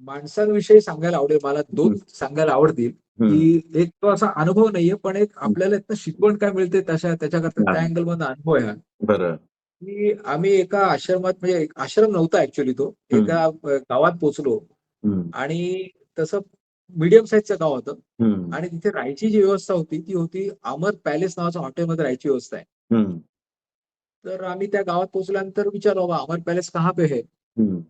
माणसांविषयी सांगायला आवडेल. मला हं. 2 सांगायला आवडतील, हं. की एक तो असा अनुभव नाहीये, पण एक हं. आपल्याला त्यातनं शिकवण काय मिळते त्याच्याकरता त्या हां. अँगलमधनं अनुभव आहे हा. बरं. की आम्ही एका आश्रमात म्हणजे एक आश्रम नव्हता ॲक्चुअली तो. हं. एका गावात पोहोचलो हं. आणि तसं मीडियम साइजचं गाव होतं हं. आणि तिथे राहायची जी व्यवस्था होती, ती होती अमर पॅलेस नावाच्या हॉटेलमध्ये राहायची व्यवस्था आहे. हं. तर आम्ही त्या गावात पोहोचल्यानंतर विचारलं, "बाबा अमर पॅलेस कहाँ पे है?" हं.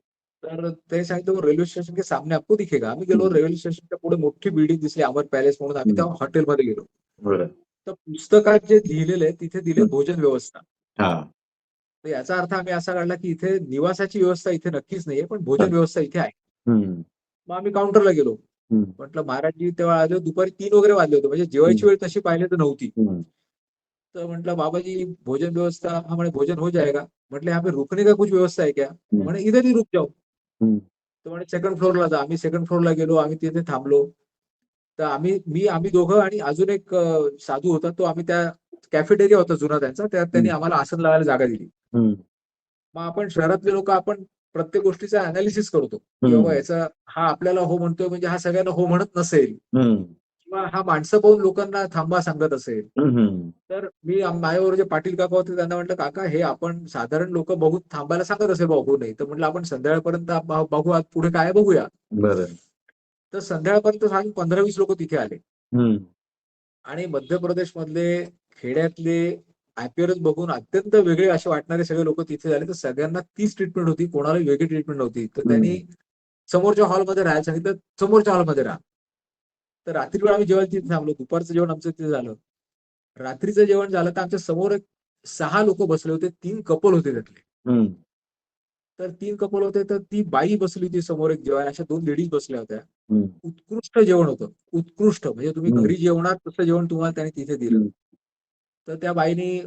तर ते सांगितलं, "वो रेल्वे स्टेशन के सामने आपको दिखेगा." आम्ही गेलो हं. रेल्वे स्टेशनच्या पुढे मोठी बिल्डिंग दिसली अमर पॅलेस म्हणून आम्ही त्या हं. हॉटेलमध्ये गेलो. बरं. तर पुस्तकात जे लिहिलेलं आहे तिथे दिले हं. भोजन व्यवस्था. हां. तर याचा अर्थ आम्ही असा काढला, की इथे निवासाची व्यवस्था इथे नक्कीच नाहीये, पण भोजन हां. व्यवस्था इथे आहे. हं. मग आम्ही काउंटरला गेलो. हं. म्हटलं महाराजजी तेव्हा आले दुपारी 3 वगैरे वाजले होते. म्हणजे हं. जेवायची वेळ तशी पाहिली तर नव्हती. हं. तर म्हटलं बाबाजी भोजन व्यवस्था हाँ म्हणे भोजन हो जाएगा. म्हटलं यहाँ पे रुकने का कुछ व्यवस्था है क्या? हं. म्हणे इधर ही रुक जाओ. हं. तर म्हणे सेकंड फ्लोअरला जा. आम्ही सेकंड फ्लोअरला गेलो. आम्ही तिथे थांबलो. तर आम्ही दोघं आणि अजून एक साधू होता. तो आम्ही त्या कॅफेटेरिया होता जुना त्यांचा. त्यात त्यांनी हं. आम्हाला आसन लावायला जागा दिली. हं. मग आपण शहरातले लोकं आपण प्रत्येक गोष्टीचा अनालिसिस करतो की बाबा याचा हा आपल्याला हो म्हणतोय म्हणजे हा सगळ्यांना हो म्हणत नसेल किंवा हा माणसं पाहून लोकांना थांबा सांगत असेल. तर मी माझ्याबरोबर जे पाटील काका होते त्यांना म्हटलं, काका हे आपण साधारण लोक बघून थांबायला सांगत असेल बघू नाही तर म्हटलं आपण संध्याकाळपर्यंत बघू आज पुढे काय बघूया. बरं. तर संध्याकाळपर्यंत सांग 15-20 लोक तिथे आले हम्म. आणि मध्य प्रदेश मधले खेड्यातले अपीअरन्स बघून अत्यंत वेगळे असे वाटणारे सगळे लोक तिथे झाले. तर सगळ्यांना तीच ट्रीटमेंट होती, कोणाला वेगळी ट्रीटमेंट नव्हती. तर त्यांनी समोरच्या हॉलमध्ये राहायला सांगितलं, समोरच्या हॉलमध्ये राहा. तर रात्री आम्ही जेवण तिथे थांबलो, दुपारचं जेवण आमचं तिथे झालं. रात्रीचं जेवण झालं तर आमच्या समोर 6 लोक बसले होते, 3 कपल होते त्यातले. तर 3 कपल होते, तर ती बाई बसली होती समोर एक जेवायला, अशा 2 लेडीज बसल्या होत्या. उत्कृष्ट जेवण होतं, उत्कृष्ट. म्हणजे तुम्ही घरी जेवणार तसं जेवण तुम्हाला त्याने तिथे दिलं. तर त्या बाईने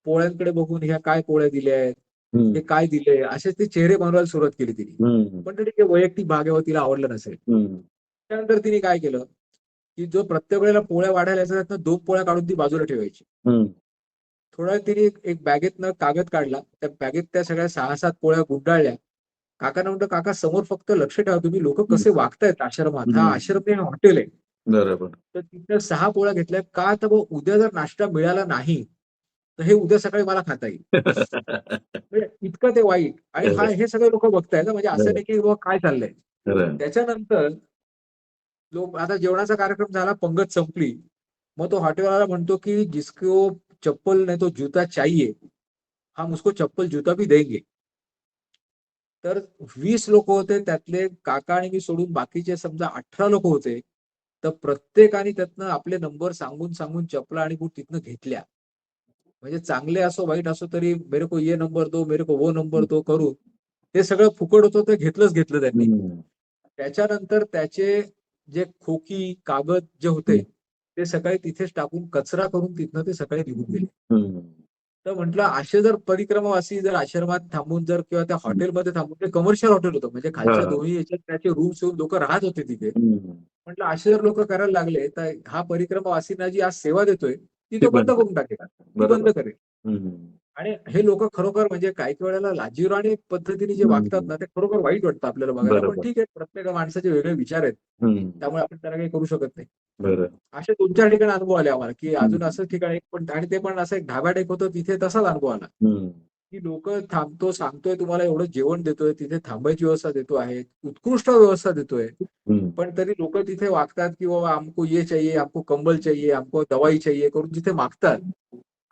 पोळ्यांकडे बघून ह्या काय पोळ्या दिल्या आहेत, हे काय दिले, असे ते चेहरे बनवायला सुरुवात केली तिने. पण ठीक आहे, वैयक्तिक भाग आहे, तिला आवडलं नसेल. त्यानंतर तिने काय केलं की जो प्रत्येक वेळेला पोळ्या वाढायला यायचा त्यातनं 2 पोळ्या काढून ती बाजूला ठेवायची. थोड्या वेळ तिने एक बॅगेतनं कागद काढला, त्या बॅगेत त्या सगळ्या 6-7 पोळ्या गुंडाळल्या. काकांना म्हणतो, काका समोर फक्त लक्ष ठेवा तुम्ही लोक कसे वागतायत आश्रमात. हा आश्रम नाही, हॉटेल आहे. बरोबर. तर तिथं 6 पोळ्या घेतल्या का, तर मग उद्या जर नाश्ता मिळाला नाही तर हे उद्या सकाळी मला खाता येईल. म्हणजे इतकं ते वाईट. आणि हे सगळे लोक बघतायत ना, म्हणजे असं नाही की बाबा काय चाललंय. त्याच्यानंतर लोक आता जेवणाचा कार्यक्रम झाला, पंगत संपली. मग तो हॉटेलवाला म्हणतो की जिसको चप्पल नाही तो जूता चाहिए, हम उसको चप्पल जूता भी देंगे. तर 20 लोक होते, त्यातले काका आणि मी सोडून बाकीचे समजा 18 लोक होते. तर प्रत्येकाने त्यातनं आपले नंबर सांगून सांगून चपला आणि बूट तिथनं घेतल्या. म्हणजे चांगले असो वाईट असो तरी मेरे को ये नंबर दो, मेरे को वो नंबर दो करून ते सगळं फुकट होतं ते घेतलं त्यांनी. त्याच्यानंतर त्याचे जे खोकी कागद जे होते ते सकाळी तिथेच टाकून कचरा करून तिथनं ते सकाळी निघून गेले. तर म्हटलं असे जर परिक्रमावासी जर आश्रमात थांबून जर किंवा त्या हॉटेलमध्ये थांबून, ते कमर्शियल हॉटेल होतं म्हणजे खालच्या दोन्ही याच्यात त्याचे रूम्स येऊन लोक राहत होते तिथे. म्हटलं असे जर लोक करायला लागले तर हा परिक्रमावासींना जी आज सेवा देतोय ती तो बंद करून टाकेल, ती बंद करेल. आणि हे लोक खरोखर म्हणजे काही वेळेला लाजिरवाणी पद्धतीने जे वागतात ना, ते खरोखर वाईट वाटतं आपल्याला बघायला. पण ठीक आहे, प्रत्येक माणसाचे वेगळे विचार आहेत, त्यामुळे आपण त्याला काही करू शकत नाही. असे 2-4 ठिकाणी अनुभव आले आम्हाला की अजून असं ठिकाण एक पण, आणि ते पण असं एक ढाबा टाईप होतं तिथे तसाच अनुभव आला की लोक थांबतो, सांगतोय तुम्हाला एवढं जेवण देतोय, तिथे थांबायची व्यवस्था देतो आहे, उत्कृष्ट व्यवस्था देतोय. पण तरी लोक तिथे वागतात की बाबा हमको ये चाहिए, हमको कंबल चाहिए, हमको दवाई चाहिए करून तिथे मागतात.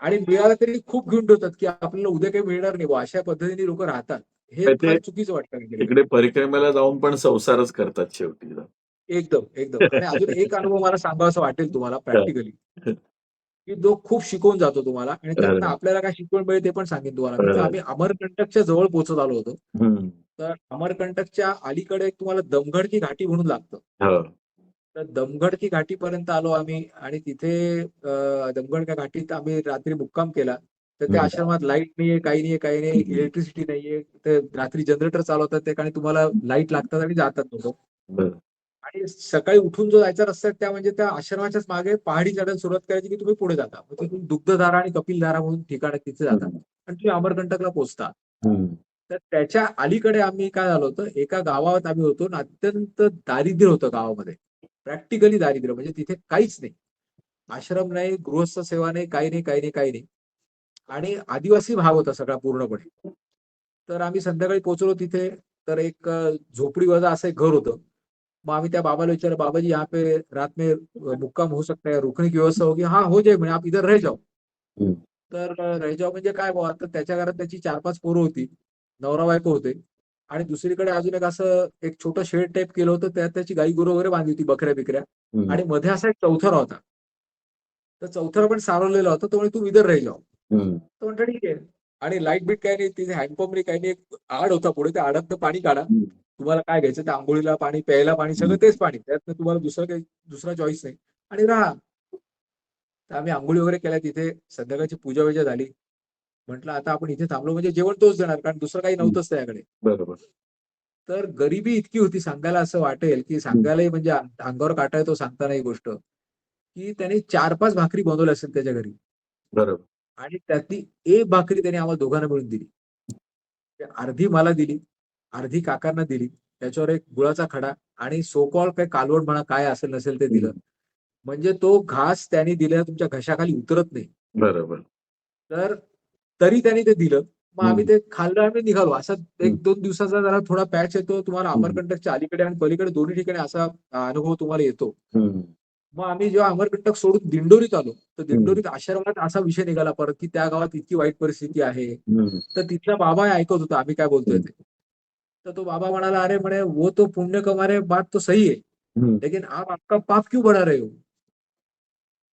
आणि मिळालं तरी खूप घेऊन ठेवतात की आपल्याला उद्या काही मिळणार नाही बुवा, अशा पद्धतीने लोक राहतात. हे ते फार चुकीचं वाटतं कधी-कधी. तिकडे परिक्रमेला जाऊन पण संसारच करतात शेवटी. एकदम, एकदम. आणि अजून एक अनुभव मला सांगावासा वाटेल तुम्हाला प्रॅक्टिकली, की जो खूप शिकवून जातो तुम्हाला आणि त्यातनं आपल्याला काय शिकवण मिळेल ते पण सांगेन तुम्हाला. तिथं आम्ही अमरकंटकच्या जवळ पोहोचत आलो होतो. तर अमरकंटकच्या अलीकडे एक तुम्हाला दमघड की घाटी म्हणून लागतं. तर दमघड की घाटीपर्यंत आलो आम्ही आणि तिथे दमघड त्या घाटीत आम्ही रात्री मुक्काम केला. तर त्या आश्रमात लाईट नाहीये, काही नाहीये, काही नाही. इलेक्ट्रिसिटी नाहीये. तर रात्री जनरेटर चालवतात ते आणि तुम्हाला लाईट लागतात आणि जातात लोकं. आणि सकाळी उठून जो जायचा रस्ता आहे त्या म्हणजे त्या आश्रमाच्याच मागे पहाडी चढायला सुरुवात करायची की तुम्ही पुढे जाता. मग तिथून दुग्धधारा आणि कपिलधारा म्हणून ठिकाण आहे तिथे जाता आणि तुम्ही अमरकंटकला पोहोचता. तर त्याच्या अलीकडे आम्ही काय झालं होतं, एका गावात आम्ही होतो आणि अत्यंत दारिद्र्य होतं गावामध्ये. प्रॅक्टिकली दारिद्र्य म्हणजे तिथे काहीच नाही. आश्रम नाही, गृहस्थ सेवा नाही, काही नाही, काही नाही, काही नाही. आणि आदिवासी भाग होता सगळा पूर्णपणे. तर आम्ही संध्याकाळी पोहोचलो तिथे, तर एक झोपडीवाला असं एक घर होतं. मग आम्ही त्या बाबाला विचारलं, "बाबाजी यहाँ पे रात में मुक्काम हो सकता है, रुकने की व्यवस्था होगी?" "हाँ, हो जाएगी म्हणे, आप इधर रह जाओ." तर रह जाओ म्हणजे काय बुवा, तर त्याच्या घरात त्याची 4-5 पोरं होती. नवरा-बायको होते. आणि दुसरीकडे अजून एक असं एक छोटं शेड टाईप केलं होतं. त्यात त्याची गाई-गुरं वगैरे बांधली होती, बकऱ्या-बिकऱ्या. आणि मध्ये असा एक चौथरा होता. तर चौथरा पण सारवलेला होता. तो म्हणे, "तुम इधर रह जाओ." तो म्हटलं, "ठीक आहे." आणि लाईट बीट काही नाही, तिथे हँडपंप नाही, काही नाही. एक आड होता पुढे, त्या आडातनं पाणी काढा. तुम्हाला काय घ्यायचं ते अंघोळीला पाणी, प्यायला पाणी सगळं तेच पाणी. त्यातनं तुम्हाला दुसरा चॉईस नाही आणि राहा. तर आम्ही अंघोळी वगैरे केल्या तिथे. संध्याकाळची पूजा-बिजा झाली. म्हटलं आता आपण इथे थांबलो म्हणजे जेवण तोच देणार कारण दुसरं काही नव्हतंच त्याच्याकडे. बरोबर. तर गरिबी इतकी होती सांगायला असं वाटेल, की सांगायलाही म्हणजे अंगावर काटा येतो सांगताना ही गोष्ट, की त्याने 4-5 भाकरी बनवल्या असेल त्याच्या घरी. बरोबर. आणि त्यातली एक भाकरी त्याने आम्हाला दोघांना मिळून दिली. अर्धी मला दिली अर्धी काकांना दिली. त्याच्यावर एक गुळाचा खडा आणि सो कॉल्ड काही कालवड म्हणा काय असेल नसेल ते दिलं. म्हणजे तो घास त्यांनी दिलेला तुमच्या घशाखाली उतरत नाही. बरोबर. तर तरी त्यांनी ते दिलं. मग आम्ही हं, ते खाल्लं आम्ही निघालो. असा हं, 1-2 दिवसाचा जरा थोडा पॅच येतो. तुम्हाला हं, अमरकंटकच्या अलीकडे आणि पलीकडे दोन्ही ठिकाणी असा अनुभव तुम्हाला येतो. हं, मग आम्ही जेव्हा अमरकंटक सोडून दिंडोरीत आलो, तर हं, दिंडोरीत आश्रमात असा विषय निघाला परत, की त्या गावात इतकी वाईट परिस्थिती आहे. हं, तर तिथला बाबा ऐकत होता आम्ही काय बोलतोय हं, ते. तर तो बाबा म्हणाला, "अरे म्हणे वो तो पुण्य कमा रहे बात तो सही है, हं, लेकिन आप आपका पाप क्यों बढ़ा रहे हो?"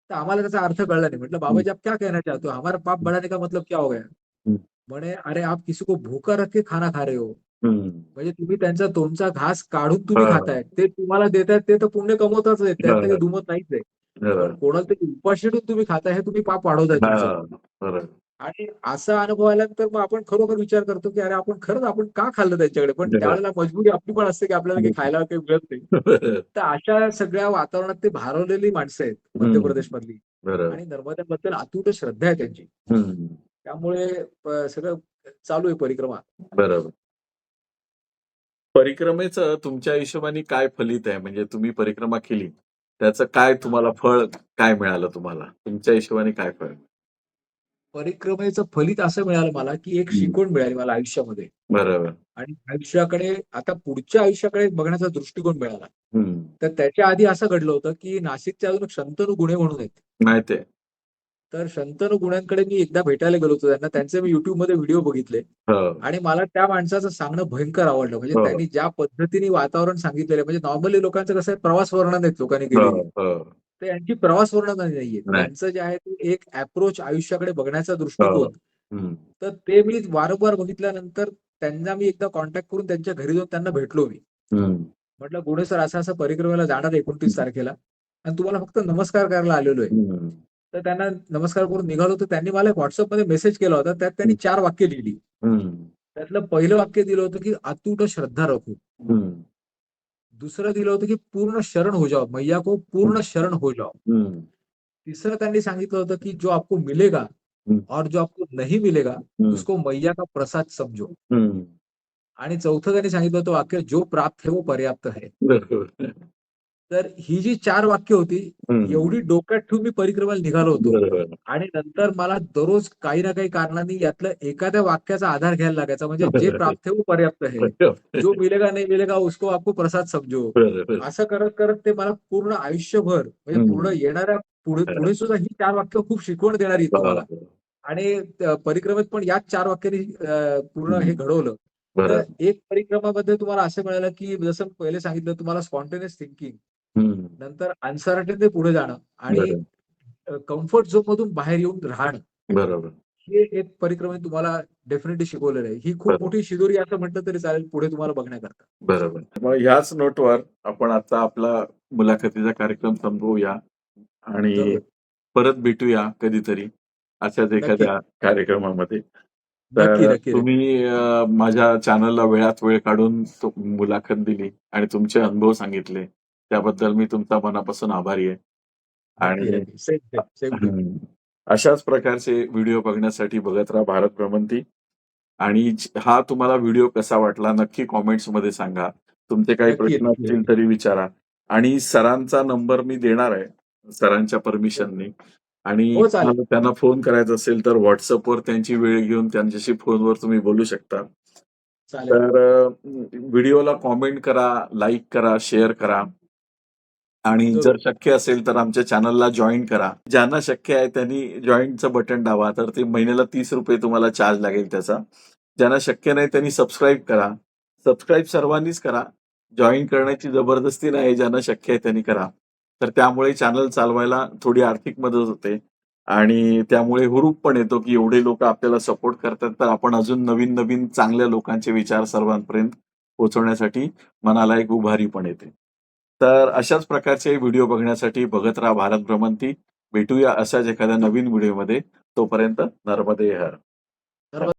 तर आम्हाला त्याचा अर्थ कळला नाही. म्हटलं, हं, "बाबाजी आप क्या कहना चाहते हो? हमारा पाप बढ़ाने का मतलब क्या हो गया?" हं, म्हणे, "अरे आप किसी को भूखा रख के खाना खा रहे हो." हं. म्हणजे तुम्ही त्यांचा तोंडचा घास काढून तुम्ही हां, खाताय. ते तुम्हाला देतायत ते तर पुण्य कमवताच आहेत. त्यात काही हां, दुमत नाहीच आहे. पण खरं. कोणाला तरी उपाशी ठेवून तुम्ही खाताय हे तुम्ही पाप वाढवताय तुमचं. हां, बरोबर. आणि असा अनुभव आल्यानंतर मग आपण खरोखर विचार करतो, की अरे आपण खरंच आपण का खाल्लं त्यांच्याकडे? पण बरोबर. त्यावेळेला मजबुरी आपली पण असते, की आपल्याला काही खायला काही मिळत नाही. तर अशा सगळ्या वातावरणात ते भारावलेली माणसं आहेत मध्य हं, प्रदेशमधली बरोबर. आणि नर्मदेबद्दल अतूट श्रद्धा आहे त्यांची. हं, त्यामुळे सगळं चालू आहे परिक्रमा. बरोबर. परिक्रमेचं तुमच्या हिशोबाने काय फलित आहे? म्हणजे तुम्ही परिक्रमा केली, त्याचं काय हां. तुम्हाला फळ काय मिळालं तुम्हाला? तुमच्या हिशोबाने काय फळ? परिक्रमेचं फलित असं मिळालं मला, की एक हं, शिकवण मिळाली मला आयुष्यामध्ये बरोबर. आणि आयुष्याकडे आता पुढच्या आयुष्याकडे बघण्याचा दृष्टिकोन मिळाला. हं, तर त्याच्या आधी असं घडलं होतं, की नाशिकचे अजून शंतनू गुणे म्हणून आहेत. माहिती आहे. तर शंतनू गुण्यांकडे मी एकदा भेटायला गेलो होतो त्यांना. त्यांचे मी YouTubeमध्ये व्हिडिओ बघितले हो, आणि मला त्या माणसाचं सांगणं भयंकर आवडलं. म्हणजे हो, त्यांनी ज्या पद्धतीने वातावरण सांगितलेलं आहे, म्हणजे नॉर्मली लोकांचं कसं आहे प्रवास वर्णन आहेत लोकांनी हो, केलेली. हो. तर यांची प्रवास वर्णन नाहीये. नाही. त्यांचं जे आहे ते एक अप्रोच आयुष्याकडे बघण्याचा हो. दृष्टिकोन. हं, तर ते मी वारंवार बघितल्यानंतर त्यांना मी एकदा कॉन्टॅक्ट करून त्यांच्या घरी जाऊन त्यांना भेटलो मी. हं, म्हटलं, "गुणे सर असं-असं परिक्रमेला जाणार आहे 29 तारखेला आणि तुम्हाला फक्त नमस्कार करायला आलेलो आहे." हं, तर त्यांना नमस्कार करून निघालो, तर त्यांनी मला WhatsAppमध्ये मेसेज केला होता. त्यात त्यांनी हं, 4 वाक्य लिहिली. हं, त्यातलं पहिलं वाक्य दिलं होतं, की "अतूट श्रद्धा रखो." हं, दुसरं दिलं होतं, की "पूर्ण शरण हो जाओ, मैया को हं, पूर्ण शरण हो जाओ." हं, तिसरं त्यांनी सांगितलं होतं, की "जो आपको मिलेगा हं, और जो आपको नहीं मिलेगा, हं, उसको मैया का प्रसाद समझो." हं. आणि चौथं त्यांनी सांगितलं होतं वाक्य, "जो प्राप्त है वो पर्याप्त है." बरोबर. तर ही जी 4 वाक्य होती, हं, एवढी डोक्यात ठेवून मी परिक्रमेला निघालो होतो. बरोबर. आणि नंतर मला दररोज काही ना काही कारणांनी यातलं एखाद्या वाक्याचा आधार घ्यायला लागायचा. म्हणजे जे प्राप्त है वो पर्याप्त है. जो मिलेगा नहीं मिलेगा उसको आपको प्रसाद समझो. बरोबर. असं करत-करत ते मला पूर्ण आयुष्यभर म्हणजे पूर्ण हं. येणाऱ्या पुढे पुढे सुद्धा ही 4 वाक्य खूप शिकवण देणारी आहेत तुम्हाला. बापरे! आणि परिक्रमेत पण याच 4 वाक्यांनी पूर्ण हं, हे घडवलं. तर बरोबर. एक परिक्रमामध्ये तुम्हाला असं मिळालं, की जसं पहिले सांगितलं तुम्हाला स्पॉन्टेनियस थिंकिंग, हं, नंतर अनसर्टनते पुढे जाणं आणि बरोबर, कम्फर्ट झोनमधून बाहेर येऊन राहणं. बरोबर, हे एक परिक्रमेने तुम्हाला डेफिनिटली शिकवलेलं आहे. ही खूप बरोबर, मोठी शिदोरी असं म्हटलं तरी चालेल पुढे तुम्हाला बघण्याकरता. बरोबर. मग ह्याच नोटवर आपण आता आपला मुलाखतीचा कार्यक्रम संपवूया आणि जरूर. परत भेटूया कधीतरी अशाच नक्की. एखाद्या कार्यक्रमामध्ये. नक्की, तर नक्की, नक्की. तुम्ही माझ्या चॅनलला वेळात वेळ काढून मुलाखत दिली आणि तुमचे अनुभव सांगितले. त्याबद्दल मी तुमचा मनापासून आभारी आहे. नक्की, आणि नक्की. Same, same, same to you. हं. अशाच प्रकारचे व्हिडिओ बघण्यासाठी बघत राहा भारत भ्रमंती आणि हा तुम्हाला व्हिडिओ कसा वाटला नक्की कमेंट्समध्ये सांगा. तुमचे काही नक्की, प्रश्न नक्की, असतील नक्की. तरी विचारा आणि सरांचा नंबर मी देणार आहे, सरांच्या हो, परमिशननी आणि हो चालेल. तुम्हाला त्यांना फोन करायचा असेल तर WhatsAppवर त्यांची वेळ घेऊन त्यांच्याशी फोनवर तुम्ही बोलू शकता. चालेल. तर व्हिडिओला कमेंट करा, लाइक करा, शेअर करा. आणि जर जरूर. शक्य असेल तर आमच्या चॅनलला जॉइन करा. ज्यांना शक्य आहे त्यांनी जॉइनचं बटन दाबा. तर ते महिन्याला ₹30 तुम्हाला चार्ज लागेल त्याचा. ज्यांना शक्य नाही त्यांनी सबस्क्राईब करा. सबस्क्राईब सर्वांनीच करा. जॉइन करण्याची जबरदस्ती नाही. ज्यांना शक्य आहे त्यांनी करा. तर त्यामुळे चॅनल चालवायला थोडी आर्थिक मदत होते आणि त्यामुळे हुरूप पण येतो, की एवढे लोकं आपल्याला सपोर्ट करतात, तर आपण अजून नवीन-नवीन चांगल्या लोकांचे विचार सर्वांपर्यंत पोहोचवण्यासाठी मनाला एक उभारी पण येते. तर अशाच प्रकारचे व्हिडिओ बघण्यासाठी बघत राहा भारत भ्रमंती. भेटूया अशाच एखाद्या नवीन व्हिडिओमध्ये. तोपर्यंत नर्मदे हर. सर्व